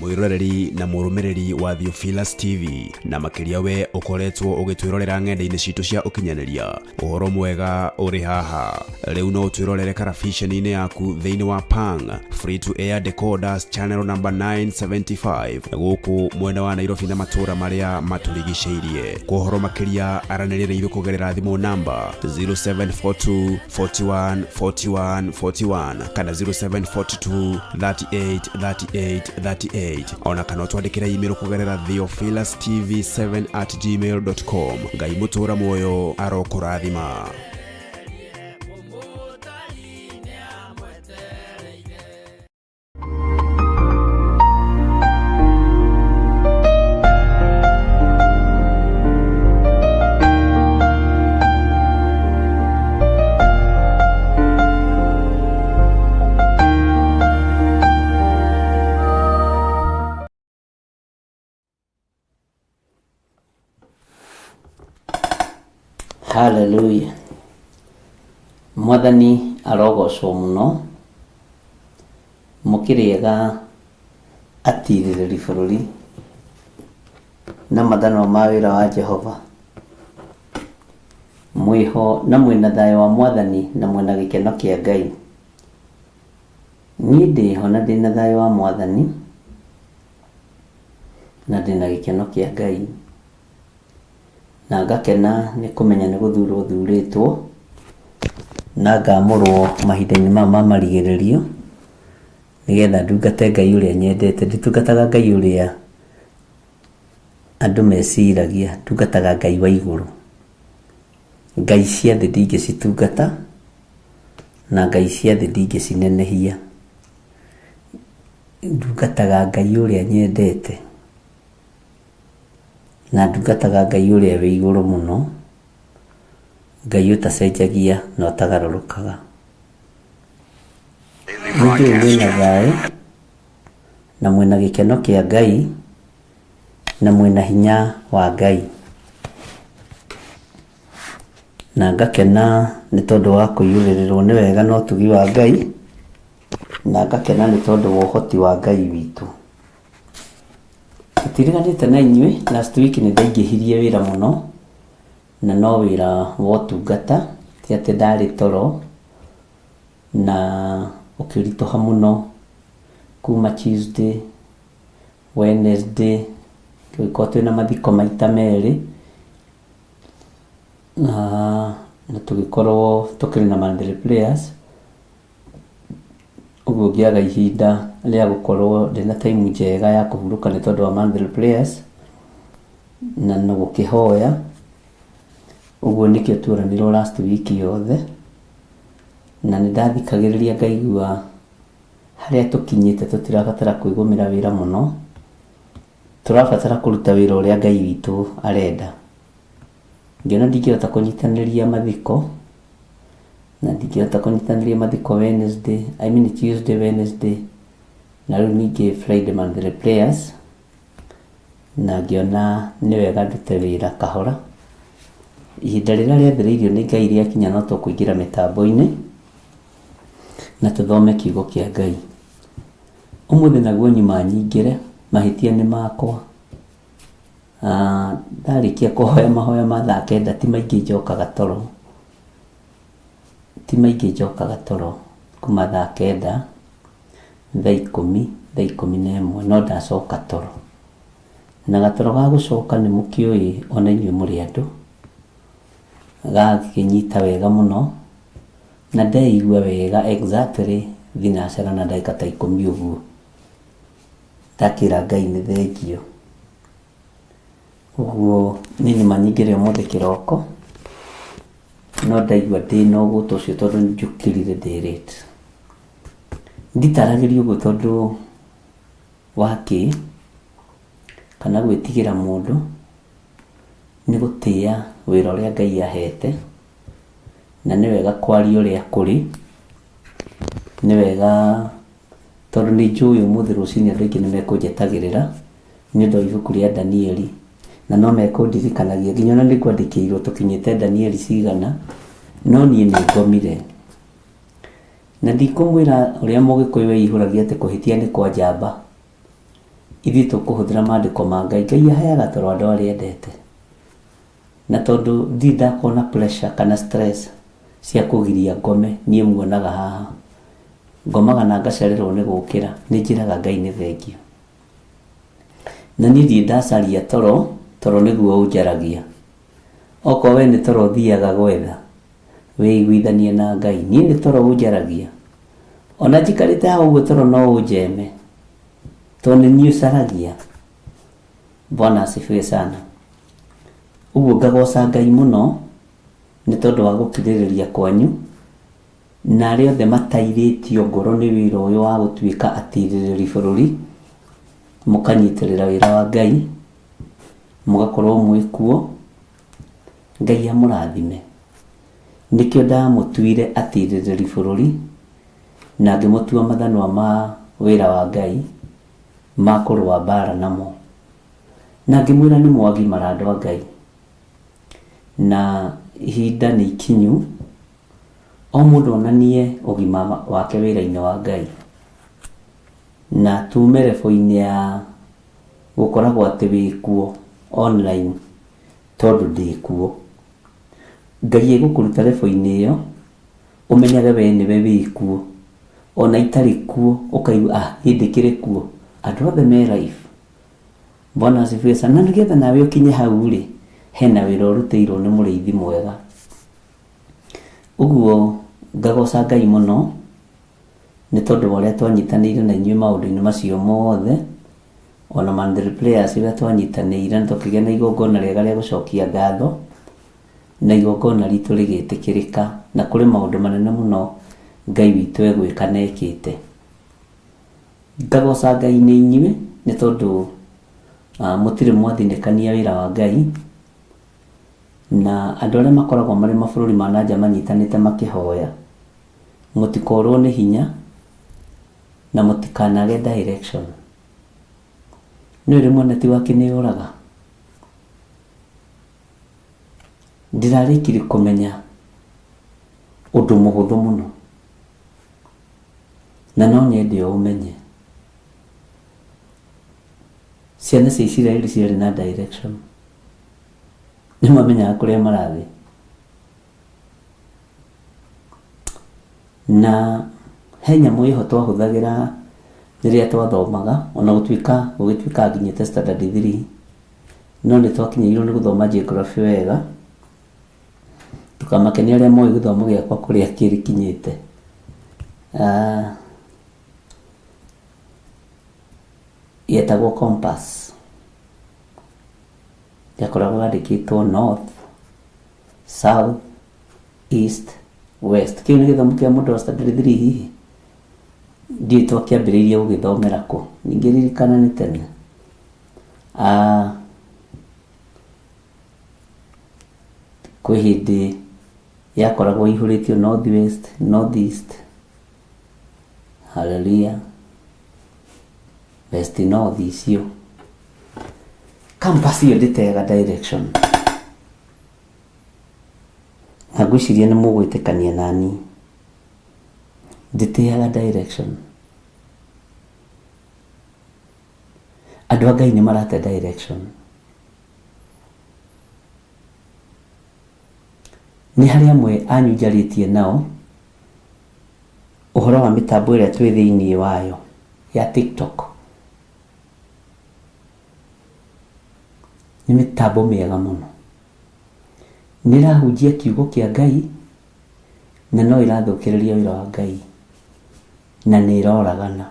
mwiroreri na mũrũmĩrĩri wa Theophilus TV na makĩria we ũkoretwo ũgĩtwĩrorera ng'enda-inĩ citũ cia ũkinyanĩria. Ũhoro mwega ũrĩ haha. Rĩu no ũtwĩrorere karabiceni-inĩ yaku thĩinĩ wa Pang free to air decoders channel number 975 gũkũ mwena wa Nairobi na matũũra marĩa matũrigicĩirie. Kwa ũhoro makĩria aranĩrĩra ithuĩ kũgerera thimũ namba 0742 41 41 41 kana 0742 38 38 38 ona kana twandĩkĩra email kũgerera theophilustv7@gmail.com. Ngai mũtũũra muoyo arokũrathima. Hallelujah. Mwathani arogocwo mũno, mũkĩrĩega atirĩrĩri bũrũri na mathano ma wĩra wa Jehova. Mwĩho na mwĩna thayũ wa Mwathani na mwĩna gĩkeno kĩa Ngai. Niĩ ndĩho na ndĩna thayũ wa Mwathani na ndĩna gĩkeno kĩa Ngai. Na ngakena nĩ kũmenya nĩ gũthurwo thurĩtwo na ngamũrwo mahinda-inĩ maya ma marigĩrĩrio, nĩgetha ndungate Ngai ũrĩa nyendete. Nditungataga Ngai ũrĩa andũ meciragia, ndungataga Ngai wa igũrũ. Ngai cia thĩ ndingĩcitungata na ngai cia thĩ ndingĩcinenehia. Ndungataga Ngai ũrĩa nyendete na ndungataga Ngai ũrĩa wĩ igũrũ mũno, Ngai ũtacenjagia na ũtagarũrũkaga. Nĩndĩũĩ wĩna thayũ na mwĩna gĩkeno kĩa Ngai na mwĩna hinya wa Ngai. Na ngakena nĩ tondũ wa kũiyũrĩrĩrwo nĩ wega na ũtugi wa Ngai, na ngakena nĩ tondũ wa ũhoti wa Ngai witũ. Tũtiriganĩte na inyuĩ, last week nĩ ndaingĩhirie wĩra mũno, na no wĩra wa ũtungata, ti atĩ ndarĩ toro, na ũkĩritũha mũno kuma Tuesday, Wednesday, tũgĩkorwo twĩna mathiko maita merĩ, na tũgĩkorwo tũkĩrĩ na Monday prayers. Ũguo ngĩaga ihinda rĩa gũkorwo ndĩna time njega ya kũhurũka nĩ tondũ wa Monday prayers na no gũkĩhoya. Ũguo nĩkĩo tuoranirwo last week yothe, na nĩ ndathikagĩrĩria ngaigua harĩa tũkinyĩte tũtirabatara kwĩgũmĩra wĩra mũno, tũrabatara kũruta wĩra ũrĩa Ngai witũ arenda. Ngĩona ndingĩhota kũnyitanĩria mathiko, na ndingĩhota kũnyitanĩria mathiko Tuesday, Wednesday, na rĩu ningĩ Friday Monday prayers, na ngĩona nĩ wega ndute wĩra kahora. Ihinda rĩrĩa rĩathĩrĩirio nĩ Ngai rĩakinya no tũkũingĩra mĩtambo-inĩ na tũthome kiugo kĩa Ngai. Ũmũthĩ naguo nyuma nyingĩre, mahĩtia nĩ makwa. Ndarĩkia kũhoya mahoya ma thaa kenda, ti maingĩ njokaga toro, kuma thaa kenda, thaa ikũmi na ĩmwe, no ndacoka toro. Na gatoro ga gũcoka nĩ mũkĩũĩ ona inyuĩ mũrĩ andũ, gagĩnyita wega mũno, na ndeigua wega exactly thinacara na ndagĩka ta 10 ũguo. Ndakĩra Ngai nĩ thengio. Ũguo nĩ nyuma nyingĩre ũmũthĩ kĩroko, no ndaigua ndĩna ũgũta ũcio tondũ njũkĩrire ndĩ late. Nditaragĩria ũguo tondũ wakĩ kana gwĩtigĩra mũndũ, nĩ gũtĩa wĩra ũrĩa Ngai ahete, na nĩ wega kwaria ũrĩa kũrĩ. Nĩ wega tondũ nĩ njũĩ ũmũthĩ rũcinĩ andũ aingĩ nĩ mekũnjetagĩrĩra nĩ ũndũ wa ibuku rĩa Danieli, na no mekũndirikanagia nginya ona nĩ ngwandĩkĩirwo tũkinyĩte Danieli cigana, no niĩ nĩ ngomire. Na ndikũmwĩra ũrĩa Mũgĩkũyũ weihũragia atĩ kũhĩtia nĩ kwa njamba. Ithuĩ tũkũhũthĩra maandĩko ma Ngai. Ngai aheaga toro andũ arĩa endete, na tondũ ndirĩ ndakorwo pressure kana stress cia kũgiria ngome, niĩ muonaga haha ngomaga na ngacererwo nĩ gũkĩra, nĩ njĩraga Ngai nĩ thengio. Na niĩ ndirĩ ndacaria toro nĩguo ũnjaragia. Okorwo we nĩ toro ũthiaga gwetha, wĩiguithanie na Ngai. Niĩ nĩ toro ũnjaragia, ona njikarĩte hau ũguo toro no ũnjeme, tondũ nĩ niĩ ũcaragia. Bwana asifiwe sana. Ũguo ngagoca Ngai mũno nĩ tondũ wa gũkirĩrĩria kwanyu, na arĩa othe matairĩtio ngoro nĩ wĩra ũyũ wa gũtuĩka atirĩrĩri bũrũri, mũkanyitĩrĩra wĩra wa Ngai, mũgakorwo mwĩkuo. Ngai amũrathime. Nĩkĩo ndamũtuire atirĩrĩri bũrũri, na ngĩmũtua mathanwa ma wĩra wa Ngai ma kũrũa mbara namo, na ngĩmwĩra nĩ mwagimara andũ a Ngai, na ihinda nĩ ikinyu o mũndũ onanie ũgima wake wĩra-inĩ wa Ngai, na tume rebo-inĩ ya gũkoragwo atĩ wĩkuo online tondũ ndĩkuo. Ngai egũkũruta rebo-inĩ ĩyo ũmenyage we nĩwe wĩkuo, ona itarĩ kuo ũkaigua hĩndĩ kuo, andũ othe me life. Bwana asifiwe sana. Na nĩgetha nawe ũkinye hau rĩ, hena wĩra ũrutĩirwo nĩ mũrĩithi mwega. Ũguo ngagoca Ngai mũno nĩ tondũ wa ũrĩa twanyitanĩire na inyuĩ maũndũ-inĩ macio mothe, ona Monday prayers rĩrĩa twanyitanĩire nĩ tũkĩgĩa na igongona rĩega rĩa gũcokia ngatho, na igongona ritũ rĩgĩtĩkĩrĩka, na kũrĩ maũndũ manene mũno Ngai witũ egwĩka na ekĩte. Ngagoca Ngai nĩ inyuĩ nĩ tondũ mũtirĩ mwathinĩkania wĩra wa Ngai, na andũ arĩa makoragwo marĩ mabũrũri ma nanja manyitanĩte makĩhoya, mũtikorwo nĩ hinya na mũtikanage direction. nĩ rĩmwe neti wake nĩ ũraga. Ndirarĩkirie kũmenya ũndũ mũhũthũ mũno, na no nyende ũmenye. Ciana cia Isiraeli ciarĩ na direction, nĩ mamenyaga kũrĩa marathiĩ, na he nyamũ ĩho twahũthagĩra rĩrĩa twathomaga, ona gũgĩtuĩka nginyĩte standard 3, no nĩ twakinyĩirwo nĩ gũthoma geography wega, tukamakenia arĩa moĩ gĩthomo gĩakwa kũrĩa kĩrĩkinyĩte. Yetagwo compass, yakoragwo yandĩkĩtwo north, south, east, west. Kĩu nĩ gĩthomo kĩa mũndũ wa standard 3 hihi? Ndiĩ twakĩambĩrĩirie gũgĩthomera kũ, ningĩ ririkana nĩ tene. Kwĩ hĩndĩ yakoragwo ihũrĩtio north west, north east, hallelujah, west north icio. Compass iyo ndĩteaga direction, na ngwĩciria nĩ mũgwĩtĩkania nani, ndĩteaga direction. Andũ a Ngai nĩ marate direction. Nĩ harĩ amwe anyu njarĩtie nao ũhoro wa mĩtambo ĩrĩa twĩ thĩinĩ wayo ya TikTok. Nĩ mĩtambo mĩega mũno, nĩ ĩrahunjia kiugo kĩa Ngai, na no ĩrathũkĩrĩria wĩra wa Ngai, na nĩ ĩroragana,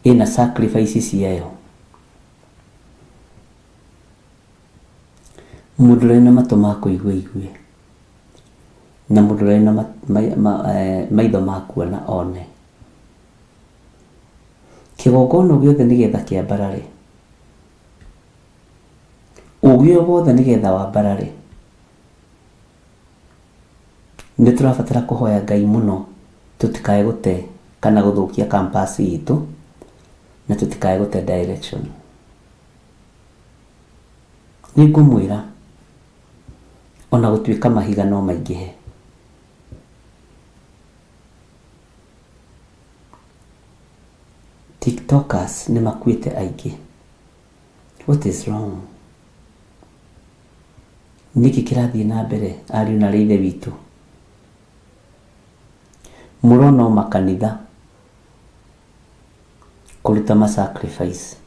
ĩna sacrifice ciayo. Mũndũ ũrĩ na matũ ma kũigua igue, na mũndũ ũrĩ na maitho ma kuona one. Kĩgongona gĩothe nĩgetha kĩambarare, ũgĩ o wothe nĩgetha wambarare, nĩ tũrabatara kũhoya Ngai mũno tũtikae gũte kana gũthũkia campus itũ, na tũtikae gũte direction. Nĩ ngũmwĩra ona gũtuĩka mahiga no maingĩhe, TikTokers nĩ makuĩte aingĩ. What is wrong? Niki kĩrathiĩ na mbere ariũ na ithe witũ? Mũrona makanitha kũruta ma sacrifice,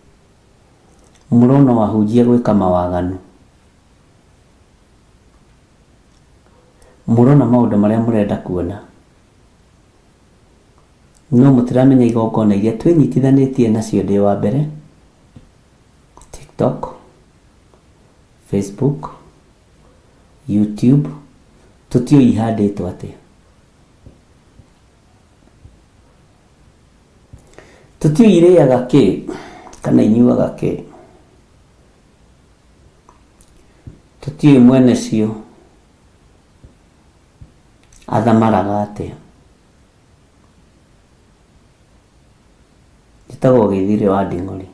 mũrona wahunjia gwĩka mawaganu, mũrona maũndũ marĩa mũrenda kuona, no mũtiramenya igongona iria twĩnyitithanĩtie nacio ndĩ wa mbere: TikTok, Facebook, YouTube. Tutio ihandĩtwo atĩa? Tutio irĩaga kĩ kana inyuaga kĩ? Tutio mwene cio athamaraga atĩa? Gĩtagwo Gĩthirĩ wa Nding'ori,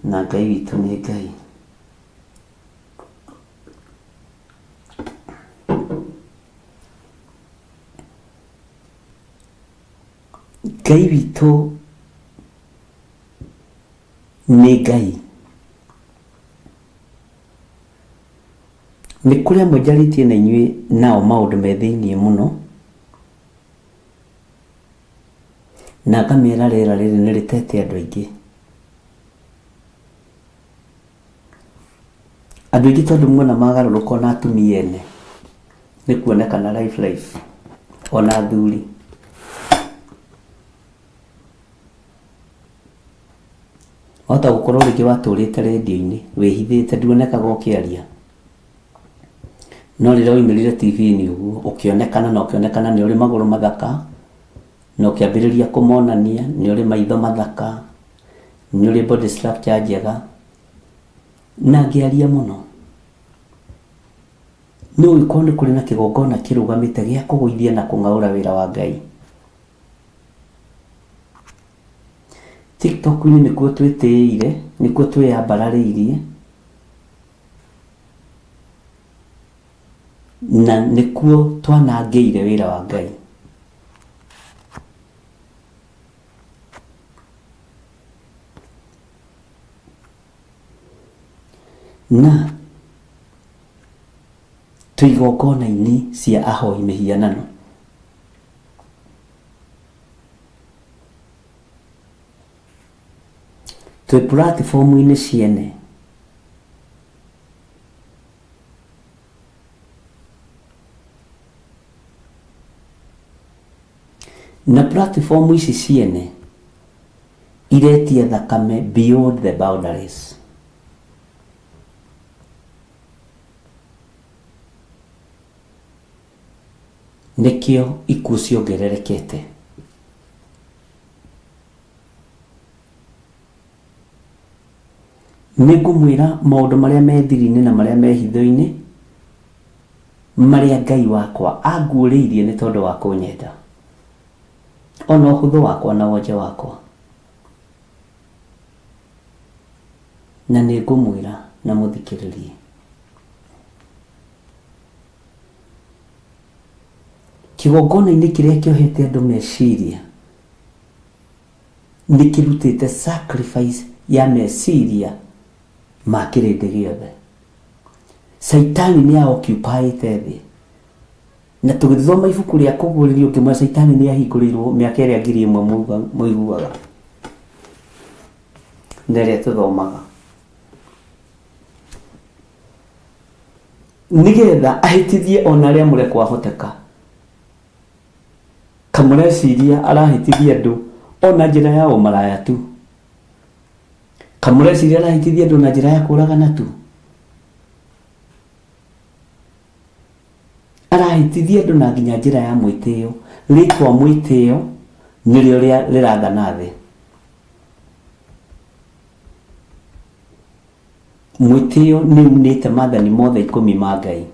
na Ngai witũ nĩ Ngai. Ngai witũ nĩ Ngai. Nĩ kũrĩa mũnjarĩtie na inyuĩ nao maũndũ me thĩiniĩ mũno, na ngamĩra rĩera rĩrĩ nĩ rĩtete andũ aingĩ. Andũ aingĩ tondũ muona magarũrũka na atumia ene, nĩ kuonekana life ona athuri. Wahota gũkorwo rĩngĩ watũrĩte redio-inĩ wĩhithĩte, nduonekaga ũkĩaria, no rĩrĩa woimĩrire TV-inĩ ũguo ũkĩonekana, na ũkĩonekana nĩ ũrĩ magũrũ mathaka, na ũkĩambĩrĩria kũmonania nĩ ũrĩ maitho mathaka, nĩ ũrĩ body structure njega, na ngĩaria mũno. No gĩkorwo nĩ kũrĩ na kĩgongona kĩrũgamĩte gĩa kũgũithia na kũng'aũra wĩra wa Ngai. TikTok-inĩ nĩkuo twĩtĩĩire, nĩkuo twĩyambararĩirie, na nĩkuo twanangĩire wĩra wa Ngai. Na twĩgongona-inĩ cia ahoi mĩhianano. Twĩ platform-inĩ ciene. Na platform ici ciene iretia thakame beyond the boundaries. Nikio ikuũ ciongererekete. Nĩngũmwĩra maũndũ marĩa me thiri-inĩ na marĩa me hitho-inĩ marĩa Ngai wakwa anguũrĩirie nĩ tondũ wa kũnyenda, ona ũhũthũ wakwa na wonje wakwa. Na nĩngũmwĩra na mũthikĩrĩrie. Kĩgongona-inĩ kĩrĩa kĩohete andũ meciria nĩ kĩrutĩte sacrifice ya meciria ma kĩrĩndĩ gĩothe. Saitani nĩ aoccupyĩte thĩ. Na tũgĩthoma ibuku rĩa kũguũrĩrio ngĩmwĩra Saitani nĩ ahingũrĩirwo mĩaka ĩrĩa 1000 mũiguaga. Na ĩrĩa tũthomaga. Nĩgetha ahĩtithie ona arĩa mũre kwahoteka. Kamũreciria arahĩtithia andũ ona njĩra ya ũmaraya tu. Kamũreciria arahĩtithia andũ na njĩra ya kũragana tu. Arahĩtithia andũ na nginya njĩra ya mwĩtĩo. Rĩtwa mwĩtĩo nĩrĩo rĩrathana thĩ. Mwĩtĩo nĩ unĩte maathani mothe 10 ma Ngai.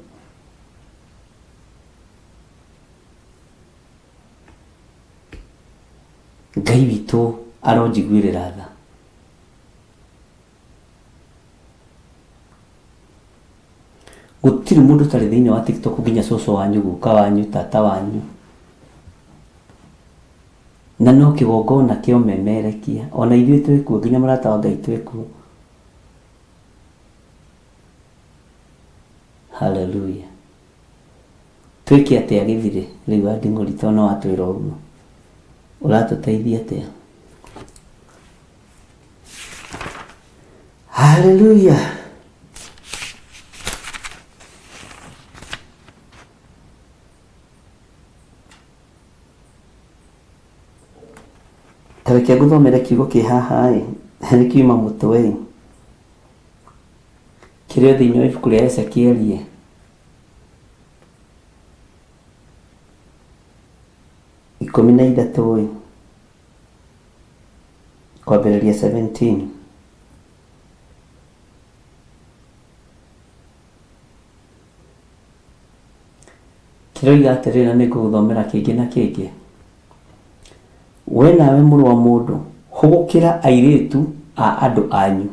Ngai witũ aronjiguĩrĩra tha. Gũtirĩ mũndũ tarĩ thĩinĩ wa TikTok nginya cũcũ wanyu, guka wanyu, tata wanyu. Na no kĩgongona kĩa ũmemerekia. Ona ithuĩ twĩkuo, nginya mũrata wa Ngai twĩkuo. Hallelujah. Twĩke atĩa gĩthire rĩu anding'ũri tona watwĩra ũguo. Ũratũteithia atĩa? Hallelujah. Tareke ngũthomere kiugo kĩ haha nĩ kiuma mũtwe. Kĩrĩa thĩinĩ wa ibuku rĩa Ezekieli. Ikũmi na ithatũ kwambĩrĩria 17. Kĩroiga atĩrĩ, na nĩngũgũthomera kĩngĩ na kĩngĩ. We nawe mũrũ wa mũndũ, hũgũkĩra airĩtu a andũ anyu.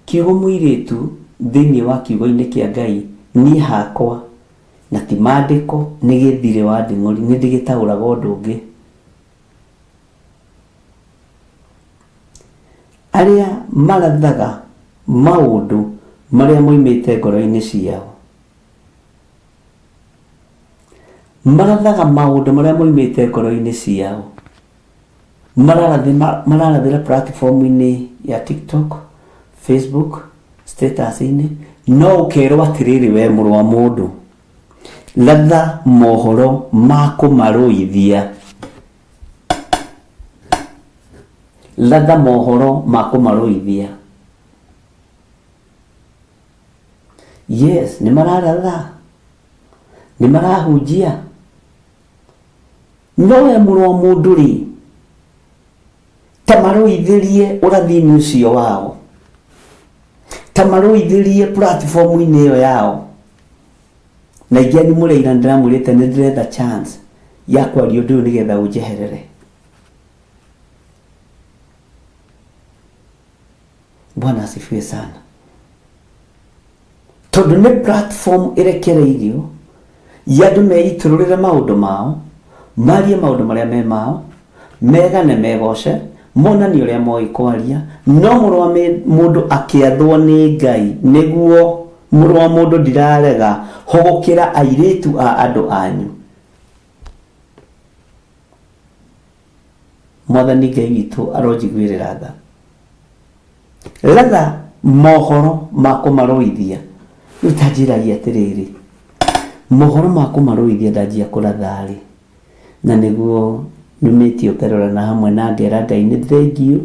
Kiugo mũirĩtu thĩinĩ wa kiugo-inĩ kĩa Ngai niĩ hakwa na ti maandĩko nĩ gĩthire wa nding'ũri, nĩ ndĩgĩtaũraga ũndũ ũngĩ. Arĩa marathaga maũndũ marĩa moimĩte ngoro-inĩ ciao. Marathaga maũndũ marĩa moimĩte ngoro-inĩ ciao. Mararathĩra platform-inĩ ya TikTok, Facebook, status-inĩ. No ũkerwo atĩrĩrĩ we mũrũ wa mũndũ, ratha mohoro ma kũmarũithia. Ratha mohoro ma kũmarũithia. Yes, nĩ mararatha. Nĩ marahunjia. No we mũrũ wa mũndũ rĩ, ta marũithĩrie ũrathi-inĩ ũcio wao. Ta marũithĩrie platform-inĩ ĩyo yao. Na ingĩ nĩ mũreira ndĩramwĩrĩte nĩ ndĩretha chance ya kwaria ũndũ ũyũ nĩgetha ũnjeherere. Bwana asifiwe sana. Tondu nĩ platform irekereirio ya andũ meiturũrĩre maũndũ mao, marie maũndũ marĩa me mao, megane megoce, monanie ũrĩa moĩ kwaria, no mũrũ wa mũndũ akĩathwo nĩ Ngai nĩguo mũrũ wa mũndũ ndirarega hogokera airĩtu a andũ anyu. Mwathani Ngai witũ aronjiguĩrĩra tha. Ratha mohoro ma kũmarũithia utajiragia atĩrĩrĩ, mohoro ma kũmarũithia ndanjia kũratha rĩ, na nĩguo nyumĩtio kũrorana hamwe na ngera Ngai nĩ thengio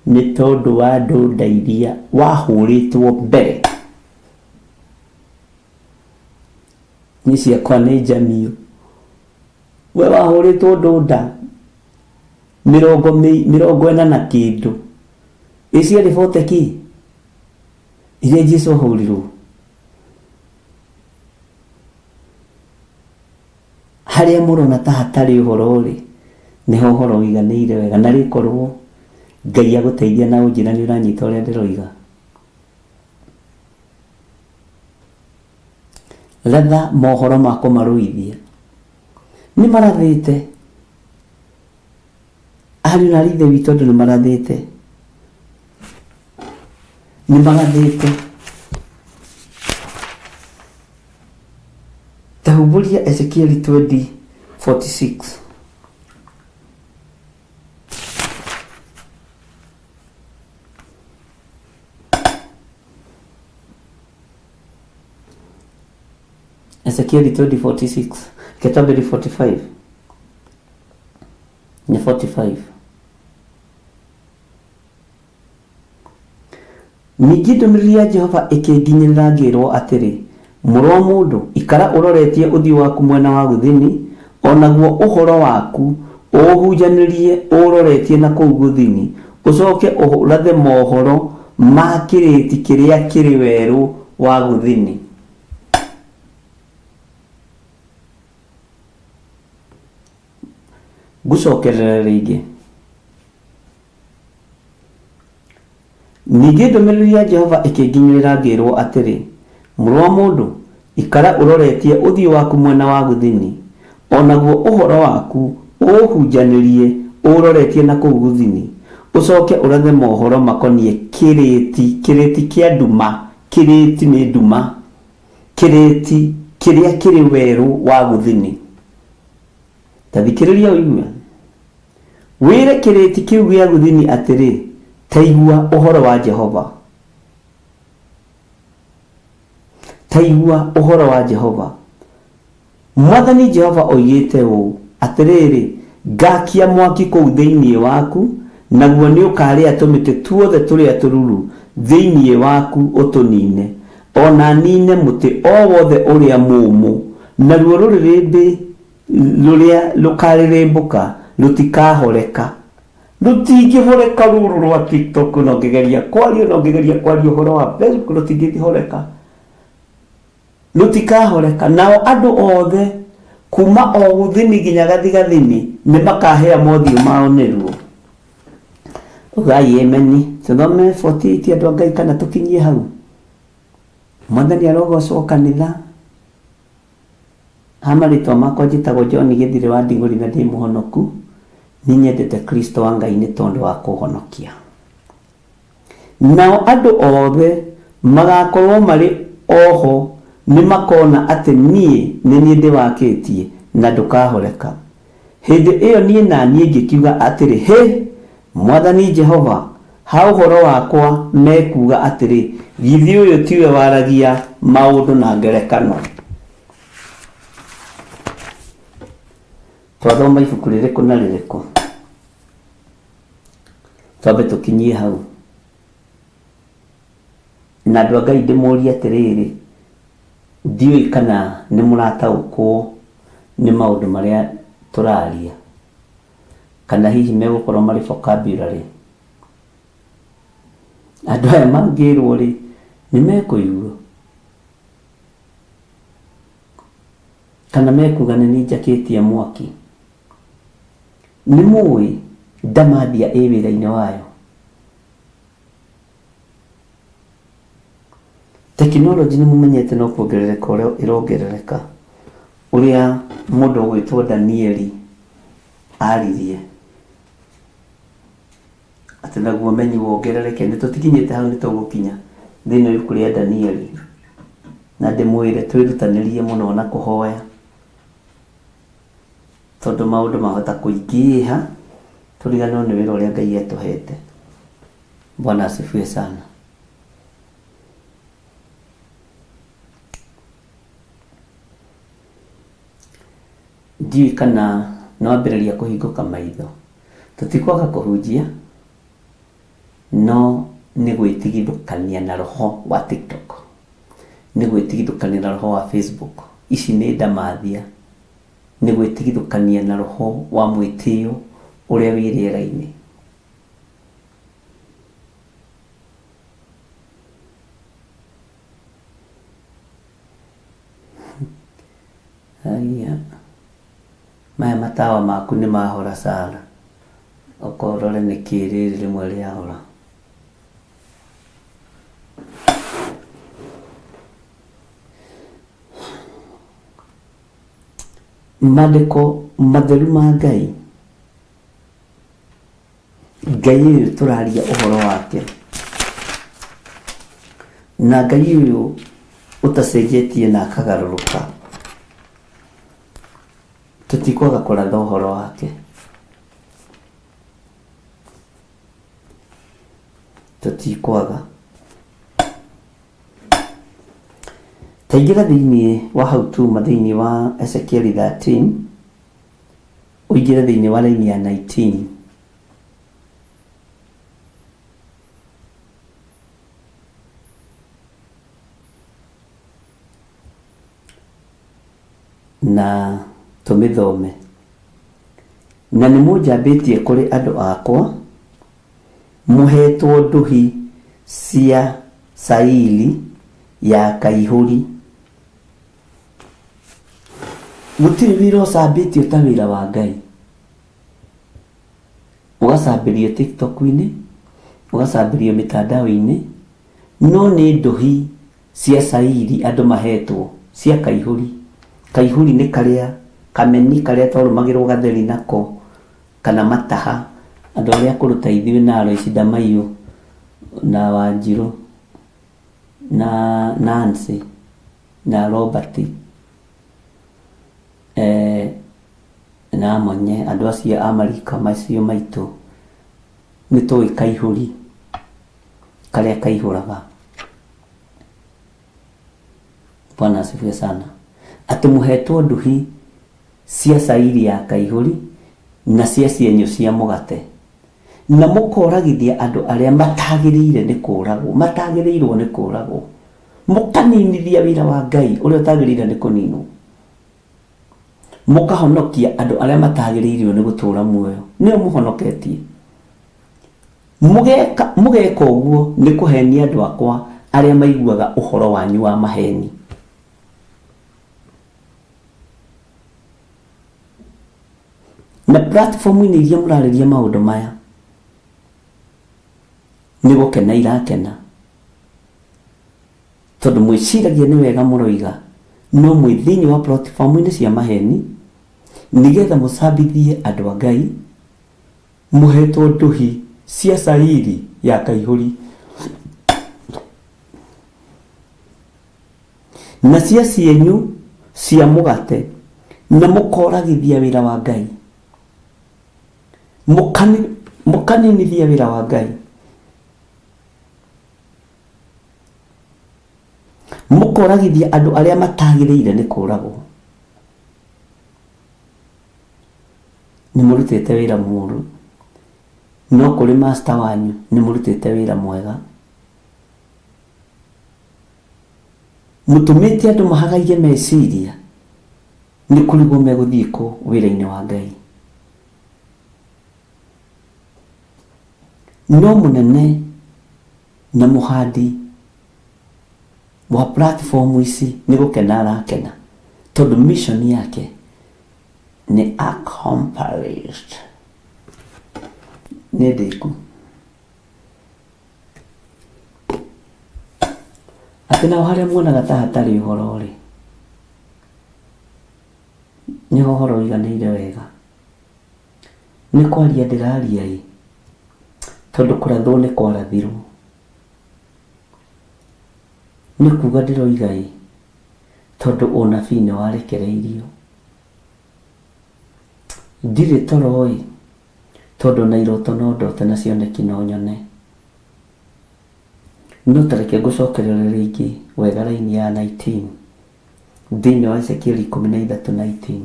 nĩ tondũ wa ndũnda iria wahũrĩtwo mbere. Nĩ ciakwa nĩ njamio, we wahũrĩtwo ndũnda 40 na kĩndũ, ici ribote ki iria Jesũ ahũrirwo. Harĩa mũrona ta hatarĩ ũhoro rĩ, nĩho ũhoro ũiganĩire wega, na rĩkorwo Ngai agũteithia na ũnjĩra nĩ ũranyita ũrĩa ndĩroiga. Ratha mohoro ma kũmarũithia nĩ marathĩte, ariũ na ithe witũ andũ nĩ marathĩte, nĩ magathĩte. Tahumburia Ezekiel 20:46. Ezekiel 20:46. Kitabu 45. Ni 45. Ningĩ ndũmĩrĩri ya Jehova ĩkĩnginyĩrĩra ngĩrwo atĩrĩ, mũrũ wa mũndũ, ikara ũroretie ũthiũ waku mwena wa gũthini, onaguo ũhoro waku ũhunjanĩrie ũroretie na kũu gũthini, ũcoke ũrathe mohoro ma kĩrĩti kĩrĩa kĩrĩ werũ wa gũthini. Gucokerera rĩngĩ. Ningĩ ndũmĩrĩri ya Jehova ĩkĩnginyĩrĩra ngĩrwo atĩrĩ, mũrũ wa mũndũ, ikara ũroretie ũthiũ waku mwena wa gũthini, onaguo ũhoro waku ũhunjanĩrie ũroretie na kũu gũthini, ũcoke ũrathe mohoro makoniĩ kĩrĩti kĩa nduma, kĩrĩti nĩ nduma, kĩrĩti kĩrĩa kĩrĩ werũ wa gũthini. Tathikĩrĩria ũigue, wĩre kĩrĩti kĩu gĩa gũthini atĩrĩ, taigua ũhoro wa Jehova. Taigua ũhoro wa Jehova. Mwathani Jehova oigĩte ũũ atĩrĩrĩ, ngakia mwaki kũu thĩinĩ waku, naguo nĩ ũkarĩa tũmĩtĩ tuothe tũrĩa tũruru thĩinĩ waku ũtũnine, ona nine mũtĩ o wothe ũrĩa mũmũ, naruo rũrĩrĩmbĩ rũrĩa rũkarĩrĩmbũka rũtikahoreka. Rũtingĩhoreka rũrũ rwa TikTok, no ngĩgeria kwaria ũhoro wa Facebook, rũtingĩhoreka. Rũtikahoreka. Nao andũ othe kuma o gũthini nginya gathigathini nĩ makahĩa mothiũ mao nĩruo. Ugai ameni. Tuthome 48 andũ a Ngai kana tũkinyie hau. Mwathani arogocwo kanitha. Hamarĩtwa makwa njĩtagwo John Gĩthirĩ wa Ndigũri na ndĩ mũhonoku. Nĩ nyendete Kristo wa Ngai nĩ tondũ wa kũhonokia. Nao andũ othe magakorwo marĩ oho nĩ makona atĩ niĩ nĩ niĩ ndĩwakĩtie na ndũkahoreka. Hĩndĩ ĩyo niĩ na niĩ ngĩkiuga atĩrĩ, he Mwathani Jehova, ha ũhoro wakwa mekuga atĩrĩ, githĩ ũyũ tiwe waragia maũndũ na ngerekano. Twathoma ibuku rĩrĩkũ na rĩrĩkũ? Twambe tũkinyie hau. Na andũ a Ngai ndĩmũrie atĩrĩrĩ, ndiũĩ kana nĩ mũrataũkwo nĩ maũndũ marĩa tũraria, kana hihi megũkorwo marĩ vocabulary. Andũ aya mangĩrwo rĩ, nĩ mekũigua kana mekuga nĩ niĩ njakĩtie mwaki? Nĩ mũĩ ndamathia ĩ wĩra-inĩ wayo? Technology nĩ mũmenyete no kuongerereka ũrĩa ĩrongerereka, ũrĩa mũndũ ũgwĩtwo Danieli aririe atĩ naguo ũmenyi wongerereke. Nĩ tũtikinyĩte hau nĩ tũgũkinya thĩinĩ wa ibuku rĩa Danieli, na ndĩmwĩre twĩrutanĩrie mũno na kũhoya, tondũ maũndũ mahota kũingĩha tũriganĩrwo nĩ wĩra ũrĩa Ngai atũhete. Bwana asifiwe sana. Ndiũĩ kana no ambĩrĩria kũhingũka maitho. Tũtikwaga kũhunjia, no nĩ gwĩtigithũkania na roho wa TikTok, nĩ gwĩtigithũkania na roho wa Facebook. Ici nĩ ndamathia. Nĩ gwĩtigithũkania na roho wa mwĩtĩo ũrĩa wĩ rĩera-inĩ. Haya, maya matawa maku nĩ mahora Sara, ũkorore nĩ kĩrĩrĩ rĩmwe rĩahora. Maandĩko matheru ma Ngai, Ngai ũyũ tũraria ũhoro wake, na Ngai ũyũ ũtacenjetie na akagarũrũka, tũtikwaga kũratha ũhoro wake, tũtikwaga. Taingĩra thĩinĩ wa hau tuma thĩinĩ wa Ezekiel 13, ũingĩre thĩinĩ wa raini ya 19. Na tũmĩthome. Na nĩ mũnjambĩtie kũrĩ andũ akwa, mũhetwo ndũhi cia cairi ya kaihũri. Gũtirĩ wĩra ũcambĩtio ta wĩra wa Ngai. Ũgacambĩrio TikTok-inĩ, ũgacambĩrio mĩtandao-inĩ, no nĩ ndũhi cia cairi andũ mahetwo cia kaihũri. Kaihũri nĩ karĩa kameni karĩa twarũmagĩrwo gatheri nako, kana mataha, andũ arĩa kũruta ithuĩ na Alois Ndamaiyũ na Wanjirũ na Nancy na Robert na Monye, andũ acio a marika macio maitũ nĩ tũĩ kaihũri karĩa kaihũraga. Bwana asifiwe sana. Atĩ mũhetwo nduhi cia cairi ya kaihũri na cia cienyũ cia mũgate, na mũkoragithia andũ arĩa matagĩrĩire nĩ kũragwo, matagĩrĩirwo nĩ kũragwo, mũkaninithia wĩra wa Ngai ũrĩa ũtagĩrĩire nĩ kũninwo, mũkahonokia andũ arĩa matagĩrĩirwo nĩ gũtũra muoyo, nĩo mũhonoketie. Mũgeka ũguo nĩ kũhenia andũ akwa arĩa maiguaga ũhoro wanyu wa maheni. Na platform-inĩ iria mũrarĩria maũndũ maya nĩ gũkena irakena, tondũ mwĩciragia nĩ wega mũroiga, no mwĩ thĩinĩ wa platform-inĩ cia maheni nĩgetha mũcambithie andũ a Ngai, mũhetwo ndũhi cia cairi ya kaihũri na cia cienyũ cia mũgate, na mũkoragithia wĩra wa Ngai, mũkaninithia wĩra wa Ngai, mũkoragithia andũ arĩa matagĩrĩire nĩ kũragwo. Nĩ mũrutĩte wĩra mũru, no kũrĩ master wanyu nĩ mũrutĩte wĩra mwega. Mũtũmĩte andũ mahagaige meciria nĩ kũrigwo megũthiĩ kũ wĩra-inĩ wa Ngai. No mũnene na mũhandi wa platform ici nĩ gũkena arakena, tondũ mission yake nĩ accomplished. Nĩ ndĩku Atĩ nao harĩa muonaga ta hatarĩ ũhoro rĩ, nĩ ũhoro ũiganĩire wega. Nĩ kwaria ndĩraria ĩ, tondũ kũrathwo nĩ kwarathirwo. Nĩ kuga ndĩroiga ĩ, tondũ ũnabii nĩ warekereirio. Ndirĩ toro ĩ, tondũ na iroto no ndote na cioneki no nyone. No tareke ngũcokerera rĩngĩ wega raini ya 19 thĩinĩ wa Ezekieli 13:19.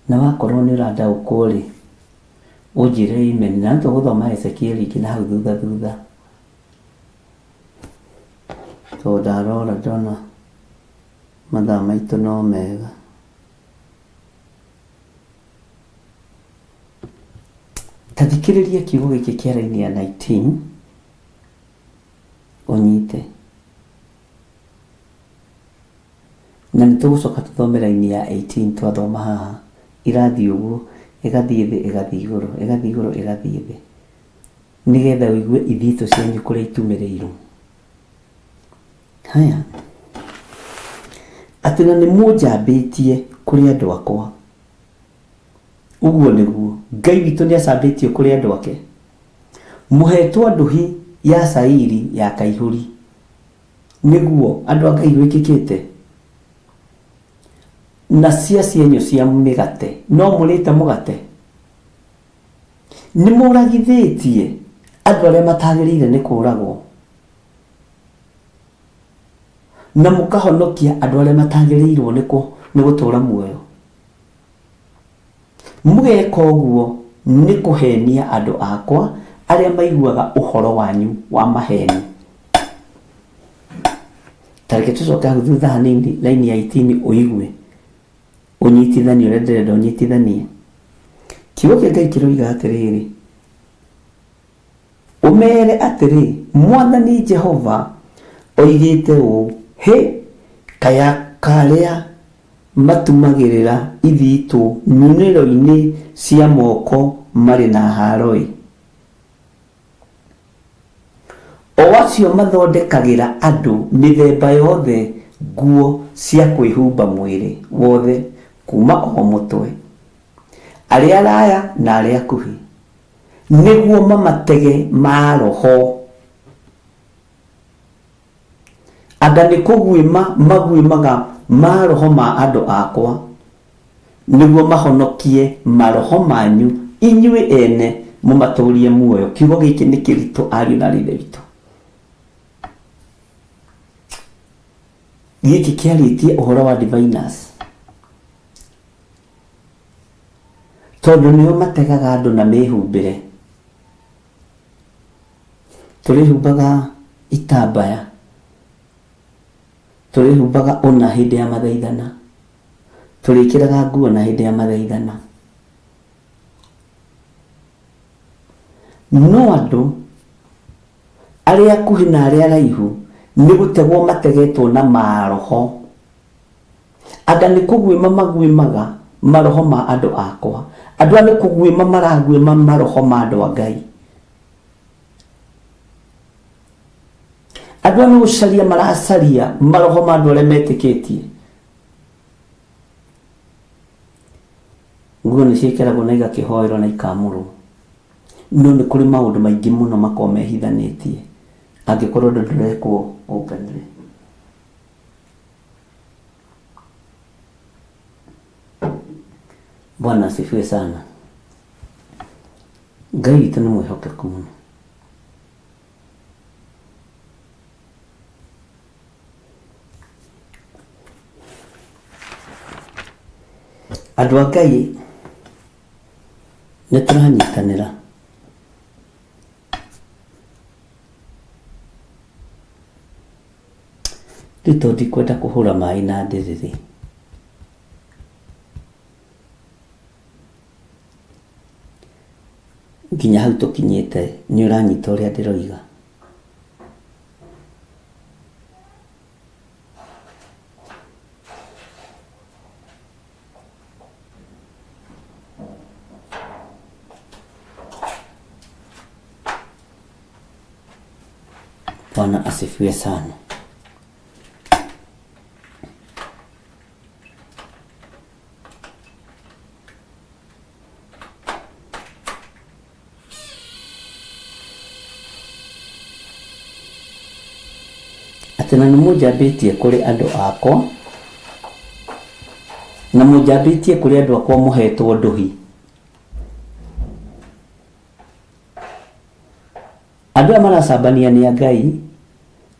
Na wakorwo nĩ ũrandaũkwo rĩ, ũnjĩre amen. Na tũgũthoma Ezekieli ingĩ na hau thutha. Tondũ ndarora ndona mathaa maitũ no mega. Ta thikĩrĩria kiugo gĩkĩ kĩa raini ya 19 ũnyite. Na nĩ tũgũcoka tũthome raini ya 18 twathoma haha. Irathiĩ ũguo, ĩgathiĩ thĩ, ĩgathiĩ igũrũ, ĩgathiĩ igũrũ, ĩgathiĩ thĩ. Nĩgetha ũigue ithito cianyu kũrĩa itumĩrĩirwo. Haya. Atĩ na nĩ mũnjambĩtie kũrĩ andũ akwa. Ũguo nĩguo Ngai witũ nĩ acambĩtio kũrĩ andũ ake. Mũhetwo ndũhi ya cairi ya kaihũri. Nĩguo andũ a Ngai gwĩkĩkĩte. Na cia cienyũ cia mĩgate. No mũrĩte mũgate. Nĩ mũragithĩtie andũ arĩa matagĩrĩire nĩ kũragwo. Na mũkahonokia andũ arĩa matagĩrĩirwo nĩ gũtũra muoyo. Mũgeka ũguo nĩ kũhenia andũ akwa arĩa maiguaga ũhoro wanyu wa maheni. Tareke tũcoke hau thutha hanini raini ya 18 ũigue. Ũnyitithanie ũrĩa ndĩrenda ũnyitithanie. Kiugo kĩa Ngai kĩroiga atĩrĩrĩ. Ũmere atĩrĩ, Mwathani Jehova oigĩte ũũ, he kaya karĩa matumagĩrĩra ithito nyunĩro-inĩ cia moko marĩ na haroi. O acio mathondekagĩra andũ mĩthemba yothe nguo cia kwĩhumba mwĩrĩ wothe kuma o mũtwe, arĩa araya na arĩa akuhĩ, nĩguo mamatege ma roho. Anga nĩ kũguĩma maguĩmaga ma roho ma andũ akwa, nĩguo mahonokie maroho manyu inyuĩ ene mũmatũrie muoyo. Kiugo gĩkĩ nĩ kĩritũ ariũ na ithe witũ. Gĩkĩ kĩarĩtie ũhoro wa diviners, tondũ nĩo mategaga andũ na mĩhumbĩre. Tũrĩhumbaga itambaya, tũrĩhumbaga ona hĩndĩ ya mathaithana, tũrĩkĩraga nguo na hĩndĩ ya mathaithana. No andũ arĩa akuhĩ na arĩa araihu nĩ gũtegwo mategetwo na maroho. Anga nĩ kũguĩma maguĩmaga maroho ma andũ akwa. Andũ arĩa nĩ kũguĩma maraguĩma maroho ma andũ a Ngai. Andũ arĩa nĩ gũcaria maracaria maroho ma andũ arĩa metĩkĩtie. Nguo nĩ ciĩkĩragwo na igakĩhoerwo na ikamũrwo. No nĩ kũrĩ maũndũ maingĩ mũno makoragwo mehithanĩtie angĩkorwo ndũ ndũrekwo openly. Bwana asifiwe sana. Ngai witũ nĩ mwĩhokeku mũno. Andũ a Ngai nĩ tũranyitanĩra rĩu tondũ ndikwenda kũhũra maĩ na ndĩrĩrĩ. Nginya hau tũkinyĩte nĩ ũranyita ũrĩa ndĩroiga. Bwana asifiwe sana. Atena nĩ mũnjambĩtie kũrĩ andũ akwa na mũnjambĩtie kũrĩ andũ akwa mũhetwo ndũhi. Andũ arĩa maracambania nĩ Ngai,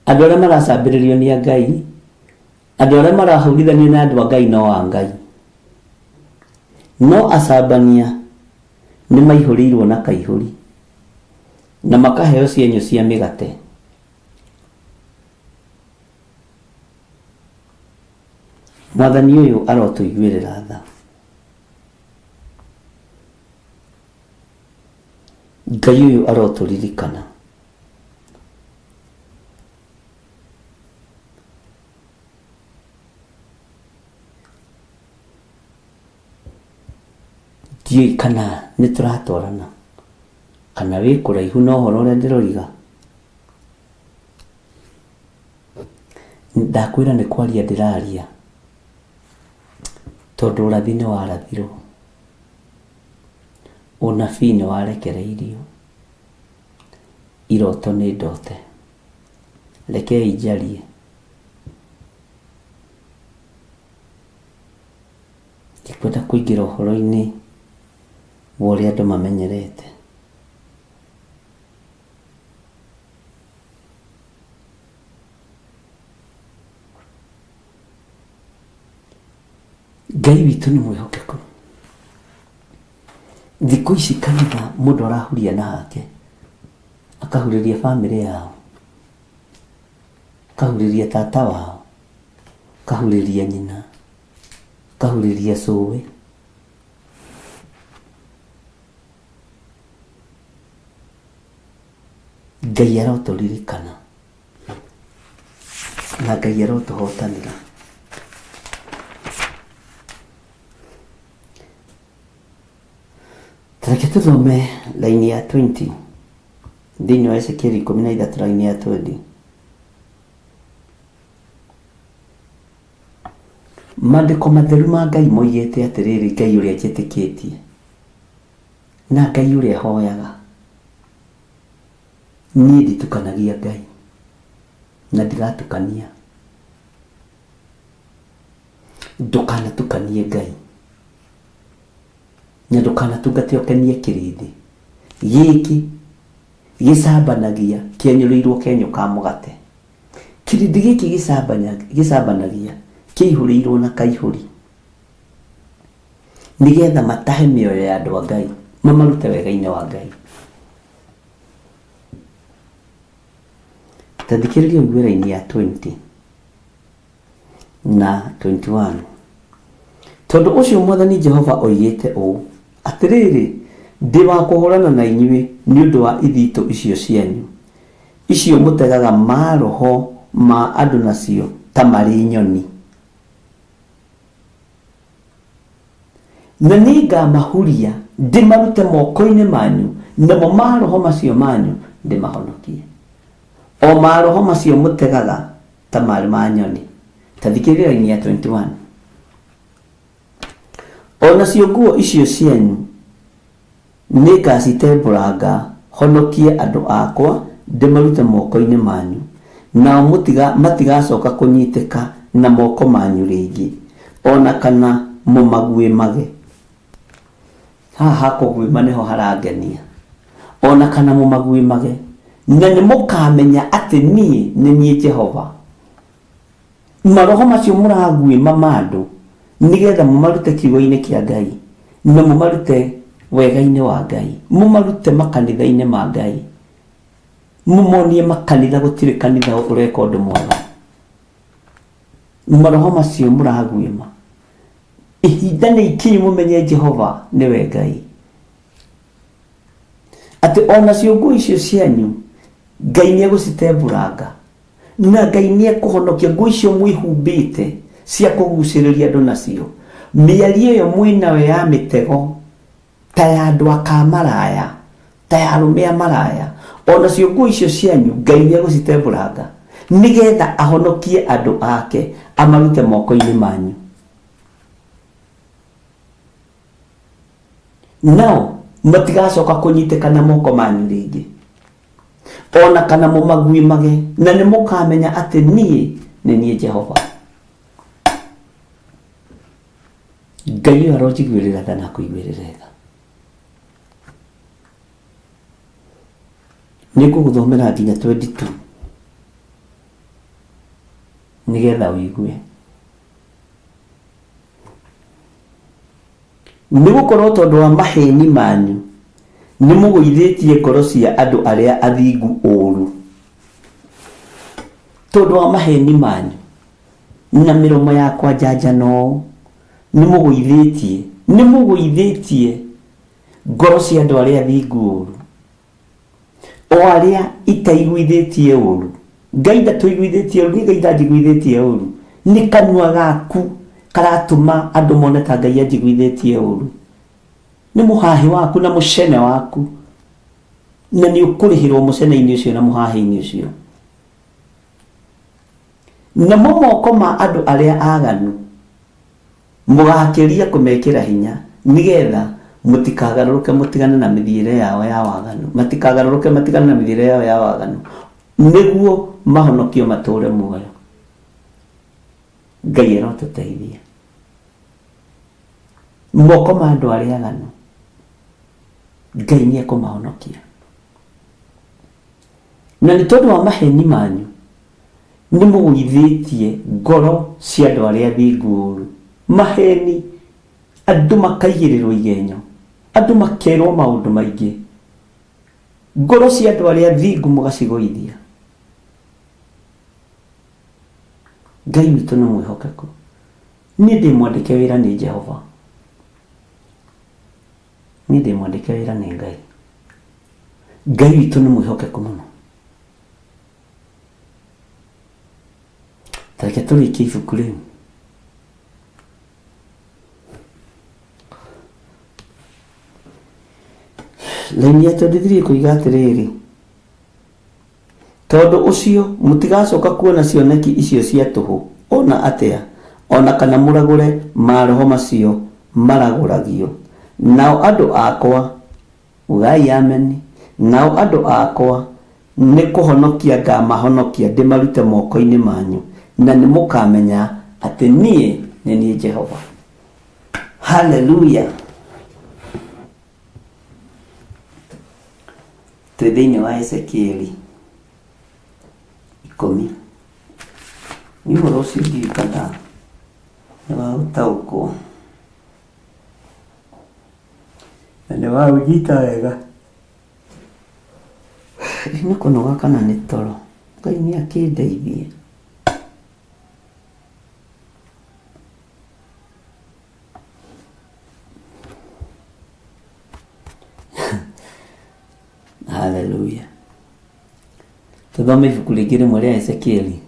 andũ arĩa maracambĩrĩrio nĩ Ngai, andũ arĩa marahũrithanio na andũ a Ngai no a Ngai. No acambania nĩ maihũrĩirwo na kaihũri na makaheo cienyũ cia mĩgate. Mwathani ũyũ arotũiguĩrĩra tha. Ngai ũyũ arotũririkana. Ndiũĩ kana nĩ tũratwarana kana wĩ kũraihu na ũhoro ũrĩa ndĩroiga. Ndakwĩra nĩ kwaria ndĩraria tondũ ũrathi nĩ warathirwo, ũnabii nĩ warekereirio, iroto nĩ ndote. Rekei njarie. Ndikwenda kũingĩra ũhoro-inĩ wa ũrĩa andũ mamenyerete. Ngai witũ nĩ mwĩhokeku. Thikũ ici kanitha mũndũ arahuria na hake, akahurĩria bamĩrĩ yao, akahurĩria tata wao, akahurĩria nyina, akahurĩria cũwe. Ngai arotũririkana na Ngai arotũhotanĩra. Tareke tũthome laini ya 20 thĩinĩ wa Ezekieli 13 laini ya 20. Maandĩko matheru ma Ngai moigĩte atĩrĩrĩ, Ngai ũrĩa njĩtĩkĩtie na Ngai ũrĩa hoyaga. Niĩ nditukanagia Ngai na ndiratukania. Ndũkanatukanie Ngai na ndũkanatungate ũkenie kĩrĩndĩ gĩkĩ gĩcambanagia kĩenyũrĩirwo kenyũ ka mũgate. Kĩrĩndĩ gĩkĩ gĩcambanagia kĩihũrĩirwo na kaihũri nĩgetha matahe mĩoyo ya andũ a Ngai, mamarute wega-inĩ wa Ngai. Tathikĩrĩria ũguĩra-inĩ ya 20 na 21. Tondũ ũcio Mwathani Jehova oigĩte ũũ atĩrĩrĩ, ndĩ wa kũhũrana na inyuĩ nĩ ũndũ wa ithitũ icio cianyu, icio mũtegaga maroho ma andũ nacio ta marĩ nyoni. Na nĩ ngamahuria ndĩmarute moko-inĩ manyu, namo maroho macio manyu ndĩmahonokie. O maroho macio mũtegaga ta marĩ ma nyoni. Tathikĩrĩria-inĩ ya 21. Onacio nguo icio cianyu nĩngacitembũranga honokie andũ akwa ndĩmarute moko-inĩ manyu, nao matigacoka kũnyitĩka na moko manyu rĩngĩ, ona kana mũmaguĩmage. Haha kũguĩma nĩho harangenia. Ona kana mũmaguĩmage, na nĩ mũkamenya atĩ niĩ nĩ niĩ Jehova. Maroho macio mũraguĩma mandũ nĩgetha mũmarute kiugo-inĩ kĩa Ngai na mũmarute wega-inĩ wa Ngai, mũmarute makanitha-inĩ ma Ngai, mũmonie makanitha gũtirĩ kanitha ũreka ũndũ mwega. Maroho macio mũraguĩma, ihinda nĩ ikinyu mũmenye Jehova nĩwe Ngai. Atĩ onacio nguo icio cianyu Ngai nĩegũcitembũranga na Ngai nĩekũhonokia nguo icio mwĩhumbĩte cia kũgucĩrĩria andũ nacio. Mĩario ĩyo mwĩnayo ya mĩtego ta ya andũ a kamaraya, ta ya arũme a maraya, ona cio ngui icio cianyu Ngai nĩ egũcitembũranga nigetha ahonokie andũ ake amarute moko-inĩ manyu. Nao matigacoka kũnyitĩkana moko manyu rĩngĩ ona kana mũmaguimage, na nĩ mũkamenya atĩ niĩ nĩ niĩ Jehova. Ngai ũyũ aronjiguĩrĩra tha na kũiguĩrĩra tha. Nĩ ngũgũthomera nginya 22 nigetha ũigue. Nĩ gũkorwo tondũ wa maheni manyu nĩ mũgũithĩtie ngoro cia andũ arĩa athingu ũũru. Tondũ wa maheni manyu na mĩromo yakwa njanjano nĩ mũgũithĩtie ngoro cia andũ arĩa athingu ũũru, o arĩa itaiguithĩtie ũũru. Ngai ndatũiguithĩtie ũũru, Ngai ndanjiguithĩtie ũũru. Nĩ kanua gaku karatũma andũ mone ta Ngai anjiguithĩtie ũũru. Nĩ mũhahi waku na mũcene waku, na nĩ ũkũrĩhĩrwo mũcene-inĩ ũcio na mũhahi-inĩ ũcio. Namo moko ma andũ arĩa aganu mũgakĩria kũmekĩra hinya nigetha mũtikagarũrũke mũtigane na mĩthiĩre yao ya waganu, matikagarũrũke matigane na mĩthiĩre yao ya waganu, nĩguo mahonokio matũũre muoyo. Ngai arotũteithia. Moko ma andũ arĩa aganu Ngai nĩ ekũmahonokia. Na nĩ tondũ wa maheni manyu nĩ mũgũithĩtie ngoro cia andũ arĩa athingu ũũru. Maheni, andũ makaigĩrĩrwo igenyo, andũ makerwo maũndũ maingĩ, ngoro cia andũ arĩa athingu mũgacigũithia. Ngai witũ nĩ mwĩhokeku. Niĩ ndĩmwandĩke wĩra nĩ Jehova. Niĩ ndĩmwandĩke wĩra nĩ Ngai. Ngai witũ nĩ mwĩhokeku mũno. Tareke tũrĩkie ibuku rĩu. Laini ya 23 kuiga atĩrĩrĩ, tondũ ũcio mũtigacoka kuona cioneki icio cia tũhũ ona atĩa, ona kana mũragũre maroho macio maragũragio. Nao andũ akwa, ugai ameni, nao andũ akwa nĩ kũhonokia ngamahonokia ndĩmarute moko-inĩ manyu, na nĩ mũkamenya atĩ niĩ nĩ niĩ Jehova. Hallelujah. Twĩ thĩinĩ wa Ezekieli 10. Nĩ ũhoro ũcio ndirikana nĩ wa gũtaũkwo na nĩ wa ũnyita wega. Nĩ kũnoga kana nĩ toro. Ngai nĩ akĩndeithie. Hallelujah. Tuthome ibuku rĩngĩ rĩmwe rĩa Ezekieli.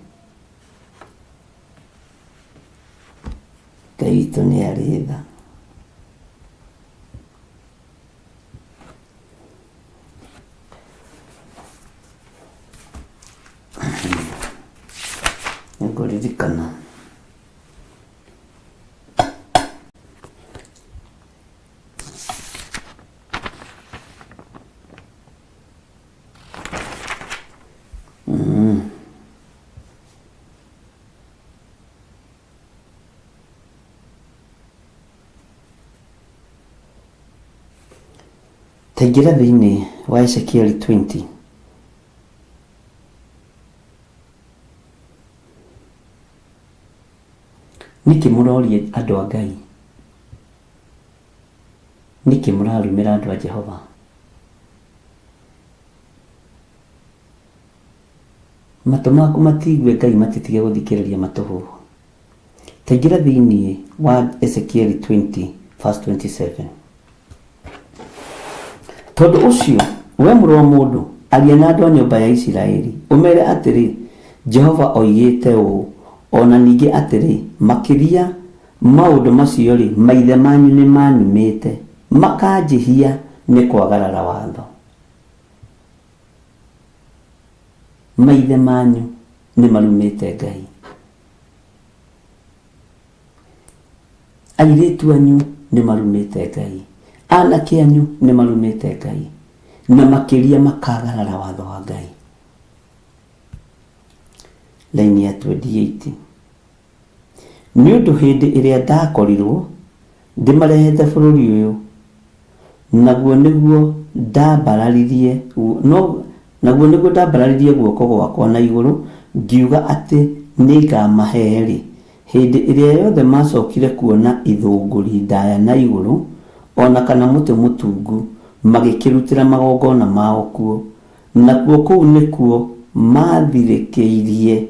Ngai witũ nĩ arĩ tha. Nĩngũririkana. Taingira thĩinĩ wa Ezekieli 20. Nĩkĩ mũroria andũ a Ngai? Nĩkĩ mũrarumĩra andũ a Jehova? Matũ maku matigue Ngai, matitige gũthikĩrĩria matũhũhũ. Taingira thĩinĩ wa Ezekieli 20 verse 27. Tondũ ũcio, we mũrũ wa mũndũ, aria na andũ a nyũmba ya Isiraeli, ũmere atĩrĩ, Jehova oigĩte ũũ, ona ningĩ atĩrĩ, makĩria maũndũ macio rĩ, maithe manyu nĩ manumĩte, makanjĩhia nĩ kwagarara watho. maithe manyu nĩ marumĩte Ngai, airĩtu anyu nĩ marumĩte Ngai, anake anyu nĩ marumĩte Ngai, na makĩria makagarara watho wa Ngai. Laini ya 28. Nĩ ũndũ hĩndĩ ĩrĩa ndakorirwo ndĩmarehete bũrũri ũyũ, naguo nĩguo ndambararirie guoko gwakwa na igũrũ, ngiuga atĩ nĩngamahe-rĩ, hĩndĩ ĩrĩa yothe macokire kuona ithũngũri ndaya na igũrũ, ona kana mũtĩ mũtungu, magĩkĩrutĩra magongona mao kuo, nakuo kũu nĩkuo mathirĩkĩirie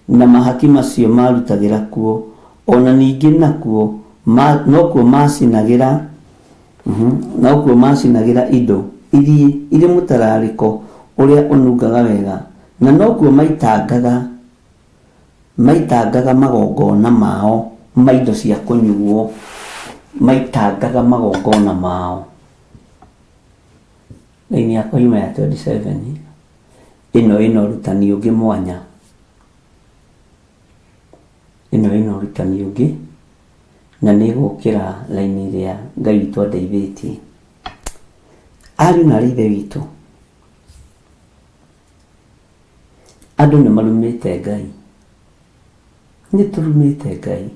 na mahaki macio marutagĩra kuo, ona ningĩ nakuo nokuo macinagĩra indo irĩ mũtararĩko ũrĩa ũnungaga wega, na nokuo maitangaga magongona mao ma indo cia kũnyuo, maitangaga magongona mao. Laini yakwa yuma ya 27. ĩno ũrutani ũngĩ mwanya, ĩno ũrutani ũngĩ, na nĩ gũkĩra laini ĩrĩa Ngai witũ andeithĩtie. Ariũ na ithe witũ, andũ nĩ marumĩte Ngai, nĩ tũrumĩte Ngai,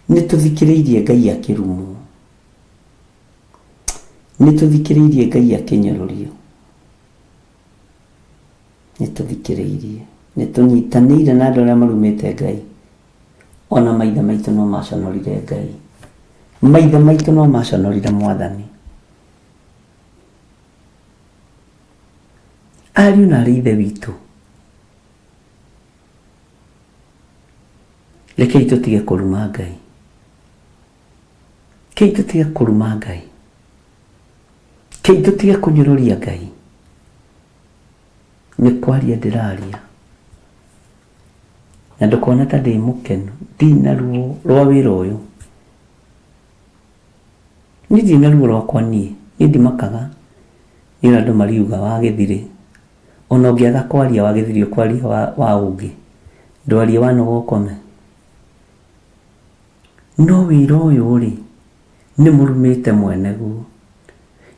nĩ tũthikĩrĩirie Ngai akĩrumwo, nĩ tũthikĩrĩirie Ngai akĩnyũrũrio, nĩ tũthikĩrĩirie, nĩ tũnyitanĩire na andũ arĩa marumĩte Ngai. Ona maithe maitũ no maconorire Ngai, maithe maitũ no maconorire Mwathani. Ariũ na ithe witũ, rekei tũtige kũruma Ngai, kei tũtige kũruma Ngai, kei tũtige kũnyũrũria Ngai. Nĩ kwaria ndĩraria, na ndũkona ta ndĩ mũkenu, ndina ruo rwa wĩra ũyũ, nĩ ndina ruo rwakwa niĩ ndimakaga nĩ andũ mariuga wagĩthirĩ, ona ũngĩaga kwaria wagĩthirĩ kwaria wa ũngĩ, ndwarie wanoga ũkome. No wĩra ũyũ-rĩ nĩ mũrumĩte mweneguo,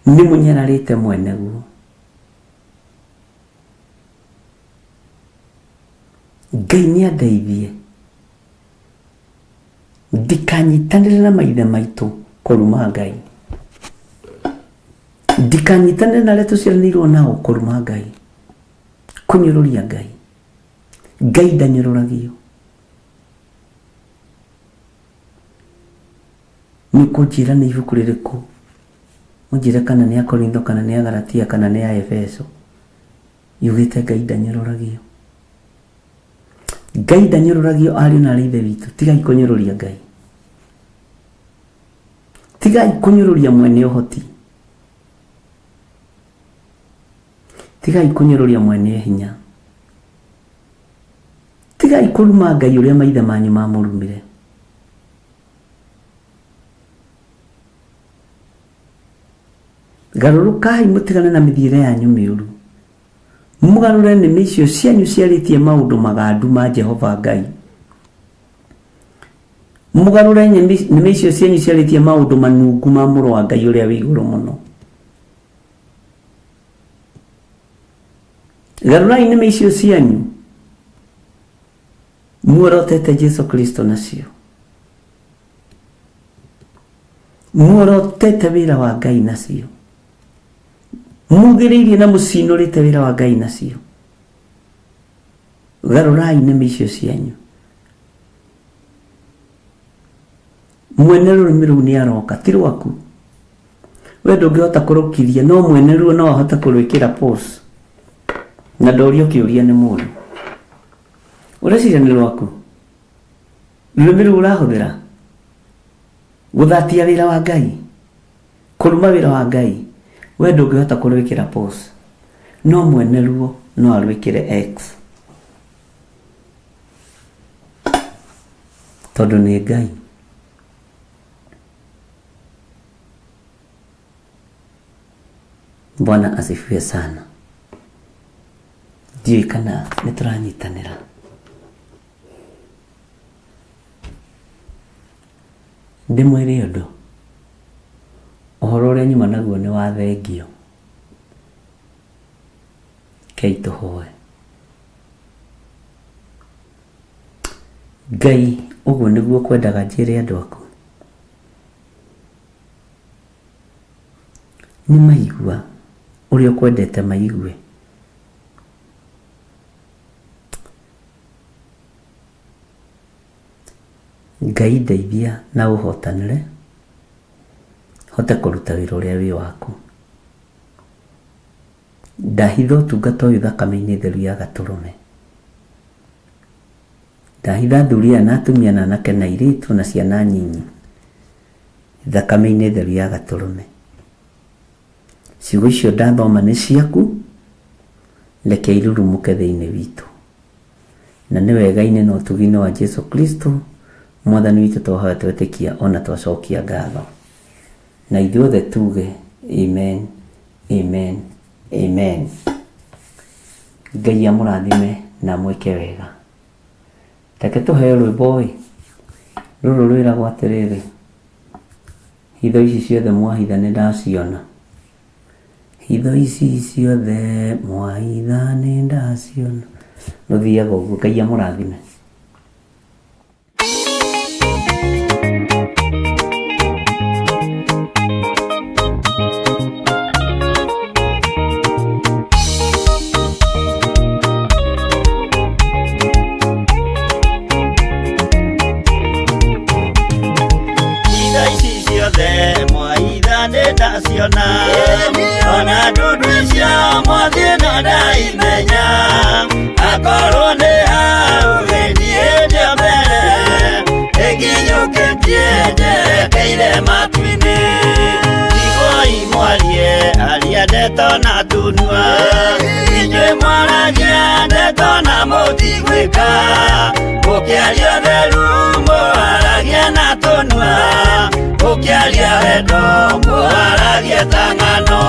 nĩ mũnyararĩte mweneguo. Ngai nĩ andeithie ndikanyitanĩre na maithe maitũ kũruma Ngai, ndikanyitanĩre na arĩa tũciaranĩirwo nao kũruma Ngai, kũnyũrũria Ngai. Ngai ndanyũrũragio. Nĩ kũnjĩra nĩ ibuku rĩrĩkũ, mũnjĩre kana nĩ ya Korintho, kana nĩ ya Galatia, kana nĩ ya Efeso yugĩte Ngai ndanyũrũragio. Ngai ndanyũrũragio. Ariũ na ithe witũ, tigai kũnyũrũria Ngai, tigai kũnyũrũria mwene ũhoti, tigai kũnyũrũria mwene hinya, tigai kũruma Ngai ũrĩa maithe manyu mamũrumire. Garũrũkai mũtigane na mĩthiĩre yanyu mĩũru, mũgarũre nĩmĩ icio cianyu ciarĩtie maũndũ magandu ma Jehova Ngai, mũgarũre nĩmĩ icio cianyu ciarĩtie maũndũ manungu ma mũrũ wa Ngai ũrĩa wĩ igũrũ mũno. Garũrai nĩmĩ icio cianyu muorotete Jesu Kristo nacio, muorotete wĩra wa Ngai nacio, mugĩrĩirie na mũcinũrĩte wĩra wa Ngai nacio. Garũrai nĩmĩ icio cianyu. Mwene rũrĩmĩ rũu nĩ aroka, ti rwaku. We ndũngĩhota kũrũkiria, no mwene ruo no ahote kũrwĩkĩra pause. Na ndorio kĩũria nĩ mũndũ, ũreciria nĩ rwaku? Rũrĩmĩ rũu ũrahũthĩra gũthatia wĩra wa Ngai, kũruma wĩra wa Ngai, we ndũngĩhota kũrwĩkĩra pause, no mwene ruo no arwĩkĩre X, tondũ nĩ Ngai. Bwana asifiwe sana. ndiũĩ kana nĩ tũranyitanĩra. Ndĩmwĩre ũndũ, ũhoro ũrĩa nyuma naguo nĩ wa thengio. Kei tũhoe. Ngai ũguo nĩguo kwendaga njĩre andũ aku. Nĩ maigua ũrĩa ũkwendete maigue. Ngai ndeithia na ũhotanĩre, hote kũruta wĩra ũrĩa wĩ waku. Ndahitha ũtungata ũyũ thakame-inĩ theru ya Gatũrũme. Ndahitha athuri aya na atumia na anake na airĩtu na ciana nyinyi thakame-inĩ theru ya Gatũrũme. Ciugo icio ndathoma nĩ ciaku, reke irurumũke thĩinĩ witũ. Na nĩ wega-inĩ na ũtugi-inĩ wa Jesu Kristo Mwathani witũ twahoya twetĩkia ona twacokia ngatho. Na ithuothe tuge amen, amen, amen. Ngai amũrathime na mwĩke wega. Reke tũheo rwĩmbo rũrũ rwĩragwo atĩrĩrĩ, hitho ici ciothe mwahitha nĩ ndaciona. Hitho ici ciothe mwahitha nĩ ndaciona. Rũthiaga ũguo. Ngai amũrathime. Ona ndudwisha mwathie na ndaimenya akorwo nĩ hau gĩthiĩte mbere ĩnginyũkĩtie njerekeire matu-inĩ igoi mwarie aria ndeto na tunua inyuĩ mwaragia ndeto na mũtigwĩka mũkĩaria ũtheru mũaragia na tunua mũkĩaria wendo mũaragia ta ng'ano.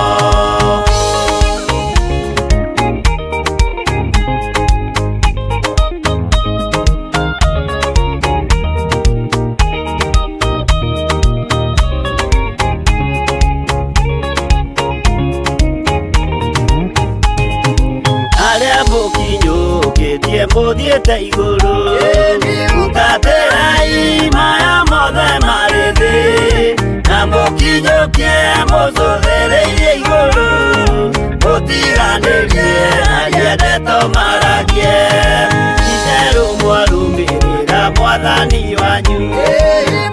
Arĩa mũkinyũkĩtie mũthiĩte igũrũ mũtatĩrai maya mothe marĩ thĩ na mũkinyũkie mũcũthĩrĩirie igũrũ mũtiganĩrie aria ndeto maragie itherũ mwarumĩrĩra mwathani wanyu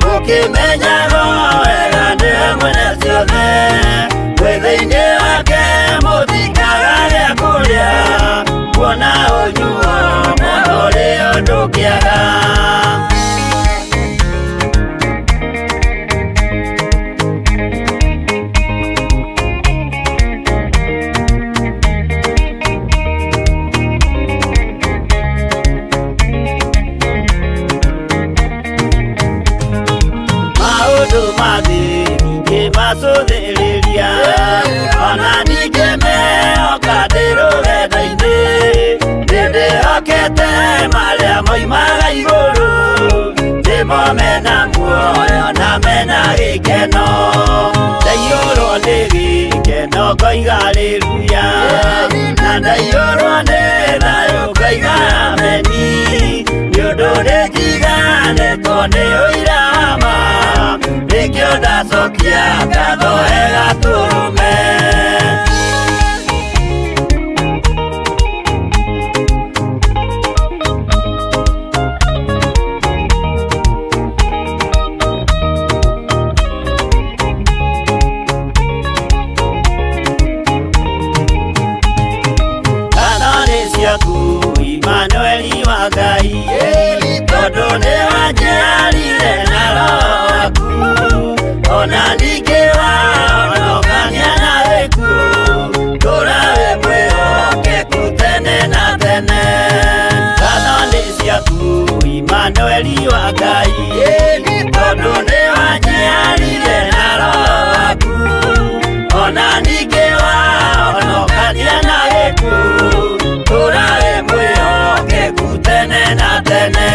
mũkĩmenyaga wega nĩwe mwene ciothe wĩthĩ-inĩ wake mũtikaga gĩa kũrĩa kuona ũnyuo mũno ũrĩa ndũkĩaga. Macũthĩrĩria ona ningĩ mehoka ndĩ rũgendo-inĩ nĩndĩhokete marĩa moimaga igũrũ ndĩmo mena muoyo na mena gĩkeno ndaiyũrwo nĩ gĩkeno ngoiga haleluya na ndaiyũrwo nĩ thayũ ngoiga ameni nĩũndũ nĩnjiganĩtwo nĩ ũira wa ma nĩkĩo ndacokia ngatho he Gatũrũme. Ngano nĩ ciaku Imanueli wa Ngai tondũ nĩ wanjiarire na Roho waku ona ningĩ wahonokania na gĩkuũ tũra wĩ mwĩhokeku tene na tene. Ngano nĩ ciaku Imanueli wa Ngai tondũ nĩ wanjiarire na Roho waku ona ningĩ wahonokania na gĩkuũ tũra tene.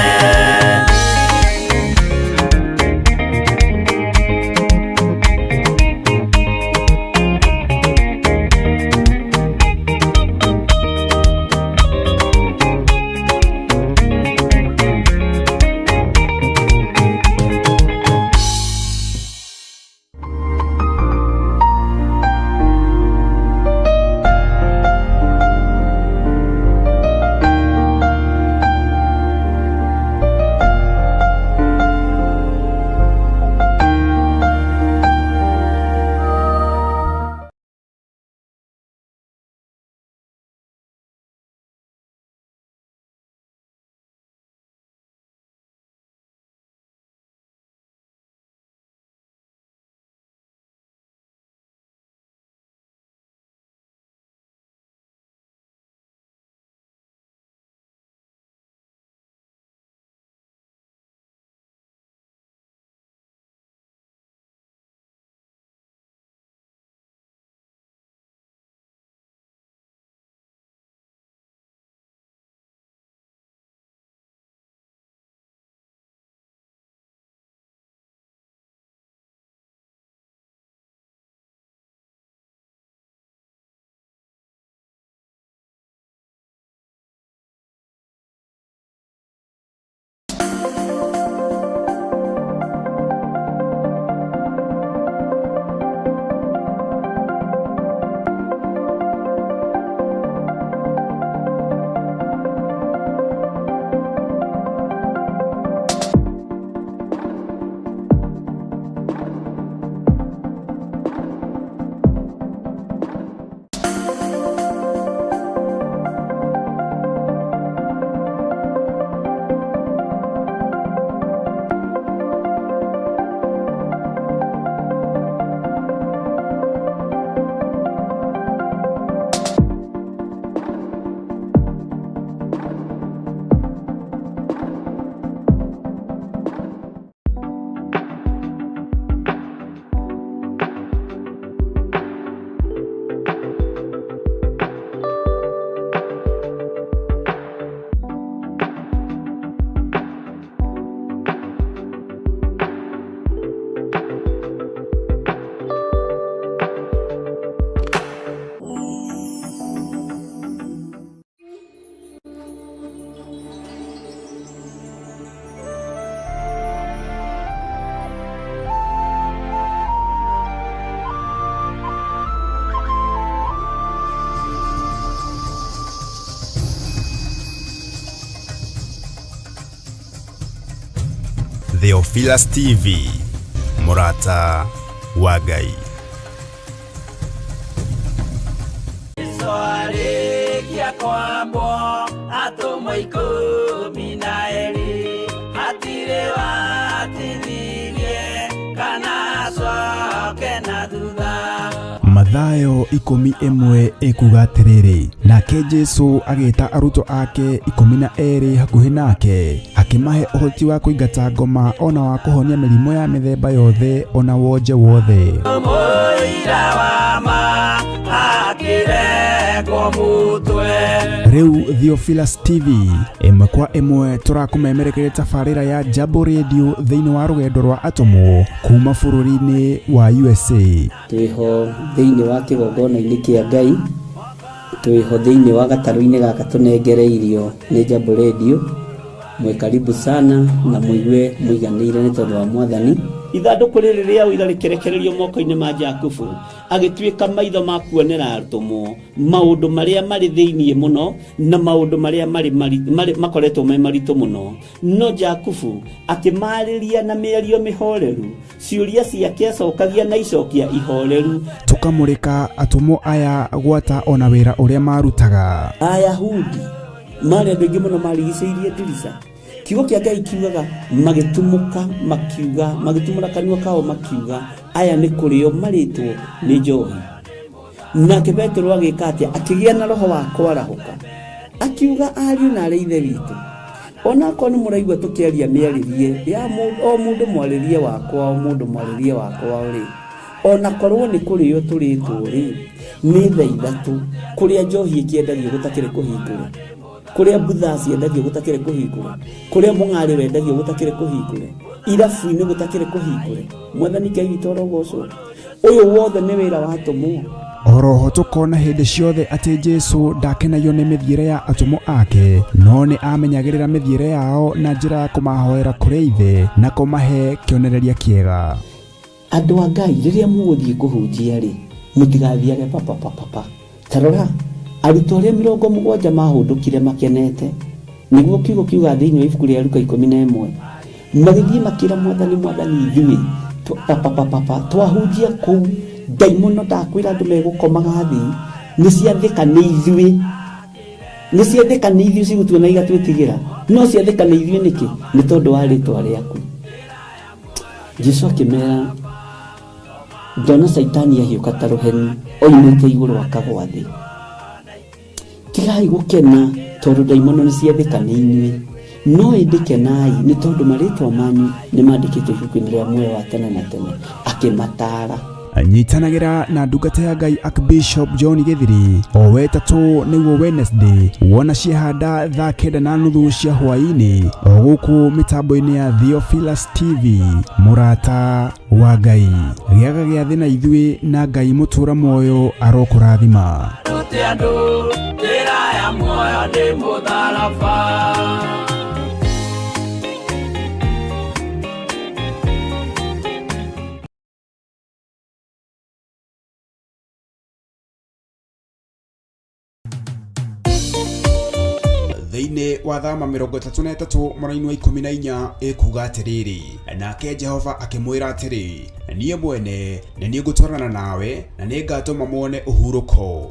Theophilus TV, Murata wa Ngai. Swarikia kwambo atumwa 12 hatire watithirie kana coke na thutha. Mathayo 11 ekuga atiriri, nake Jesu agita aruto ake 12 hakuhi nake akimahe uhoti wa kuingata ngoma ona wa kuhonia mirimo ya mithemba yothe ona wonje wothe. Moira wa ma akire komutwe. Riu Theophilus TV emwe kwa emwe turakumemerekere tafarira ya Jambo Radio thiini wa rugendo rwa atomo kuma bururi-ini wa USA. Twiho thiini wa kigongona-ini kia Ngai, twiho thiini wa gataru-ini gaka tunengereirio ni Jambo Radio. Mwe karibu sana na muigue muiganire ni tondu wa Mwathani. Ithanduku riri ria uira rikerekererio moko-ini ma Jakubu agituika maitho ma kuonera arutumo maundu maria mari thiini muno na maundu maria mari makoretwo me maritu muno. No Jakubu akimariria na miario mihoreru, ciuria ciake acokagia na icokia ihoreru. Tukamurika atumo aya gwata ona wira uria marutaga. Ayahudi mari andu aingi muno marigiceirie ndirica. Kiugo kia Ngai kiugaga magitumuka makiuga magitumura kanua kao makiuga aya ni kurio maritwo ni njohi. Nake Petro agika atia akigia na roho wa kwarahuka akiuga ariu na ithe witu ona ko ni muraigwa tukiaria miaririe ya mundu mwaririe wakwa o mundu mwaririe wakwa uri ona korwo ni kurio turitwo ri ni thaa ithatu kuria njohi ikiendario gutakire kuhingura kuria butha ciendagio gutakire kuhingura, kuria mung'ari wendagio gutakire kuhingure, irabu-ini gutakire kuhingure. Mwathani Ngai witũ arogocwo. Uyu wothe ni wira watumwo. Oroho tukona hindi ciothe ati Jesu ndakenagio ni mithiire ya atumo ake, no ni amenyagirira mithiire yao na njira ya kumahoera kuri ithe na kumahe kionereria kiega. Andu a Ngai riria muguthie kuhunjia ri, mutigathiage papa. Tarora arutwo aria 70 mahundukire makenete, niguo kiugo kiuga thiini wa ibuku ria Luka 11, magithie makira Mwathani ithuĩ papa twahunjia kuu daimono ndakwira andu megukomaga thi ni ciathika ni ithuĩ cigutuona igatwĩtigĩra, no ciathika ni ithuĩ niki? Ni tondu wa rĩtwa rĩaku. Jesu akĩmera, ndona Saitani ahiũka ta rũheni oimĩte igũrũ akagwa thĩ. Tigai gũkena tondu daimono ni ciathika ni inyuĩ, no ĩndĩkenai nĩ tondu marĩtwa manyu nĩ mandĩkĩtwo ibuku-inĩ rĩa muoyo wa tene na tene. Akĩmataara. Anyitanagira na ndungata ya Ngai Archbishop John Githiri o wetatu niguo Wednesday wona ciehanda thaa 9:30 cia hwaini o gũkũ mitambo-ini ya Theophilus TV. Murata wa Ngai gĩaga gĩa thĩ na ithuĩ na Ngai mũtũra muoyo arokũrathima. Thiini wa thama 33 mweri-ini wa 14 ikuga atiriri, nake Jehova akimwira atiri, niĩ mwene nĩ niĩ ngũtwarana nawe na nĩ ngatũma muone ũhurũko.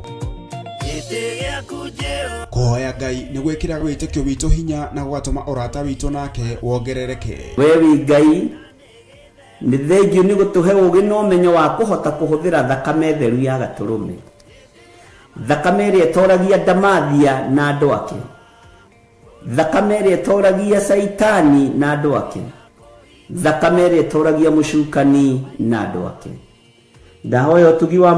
Kuhoya Ngai nĩ gwĩkĩra wĩtĩkio witũ hinya na gũgatũma ũrata witũ nake wongerereke. We wi Ngai nĩ thengiũ nĩ gũtũhe ũũgĩ na ũmenyo wa kũhota kũhũthĩra thakame theru ya Gatũrũme, thakame ĩrĩa ĩtoragia ndamathia na andũ ake, thakame ĩrĩa ĩtoragia Saitani na andũ ake, thakame ĩrĩa ĩtoragia mũcukani na andũ ake. Ndahoya ũtugi wa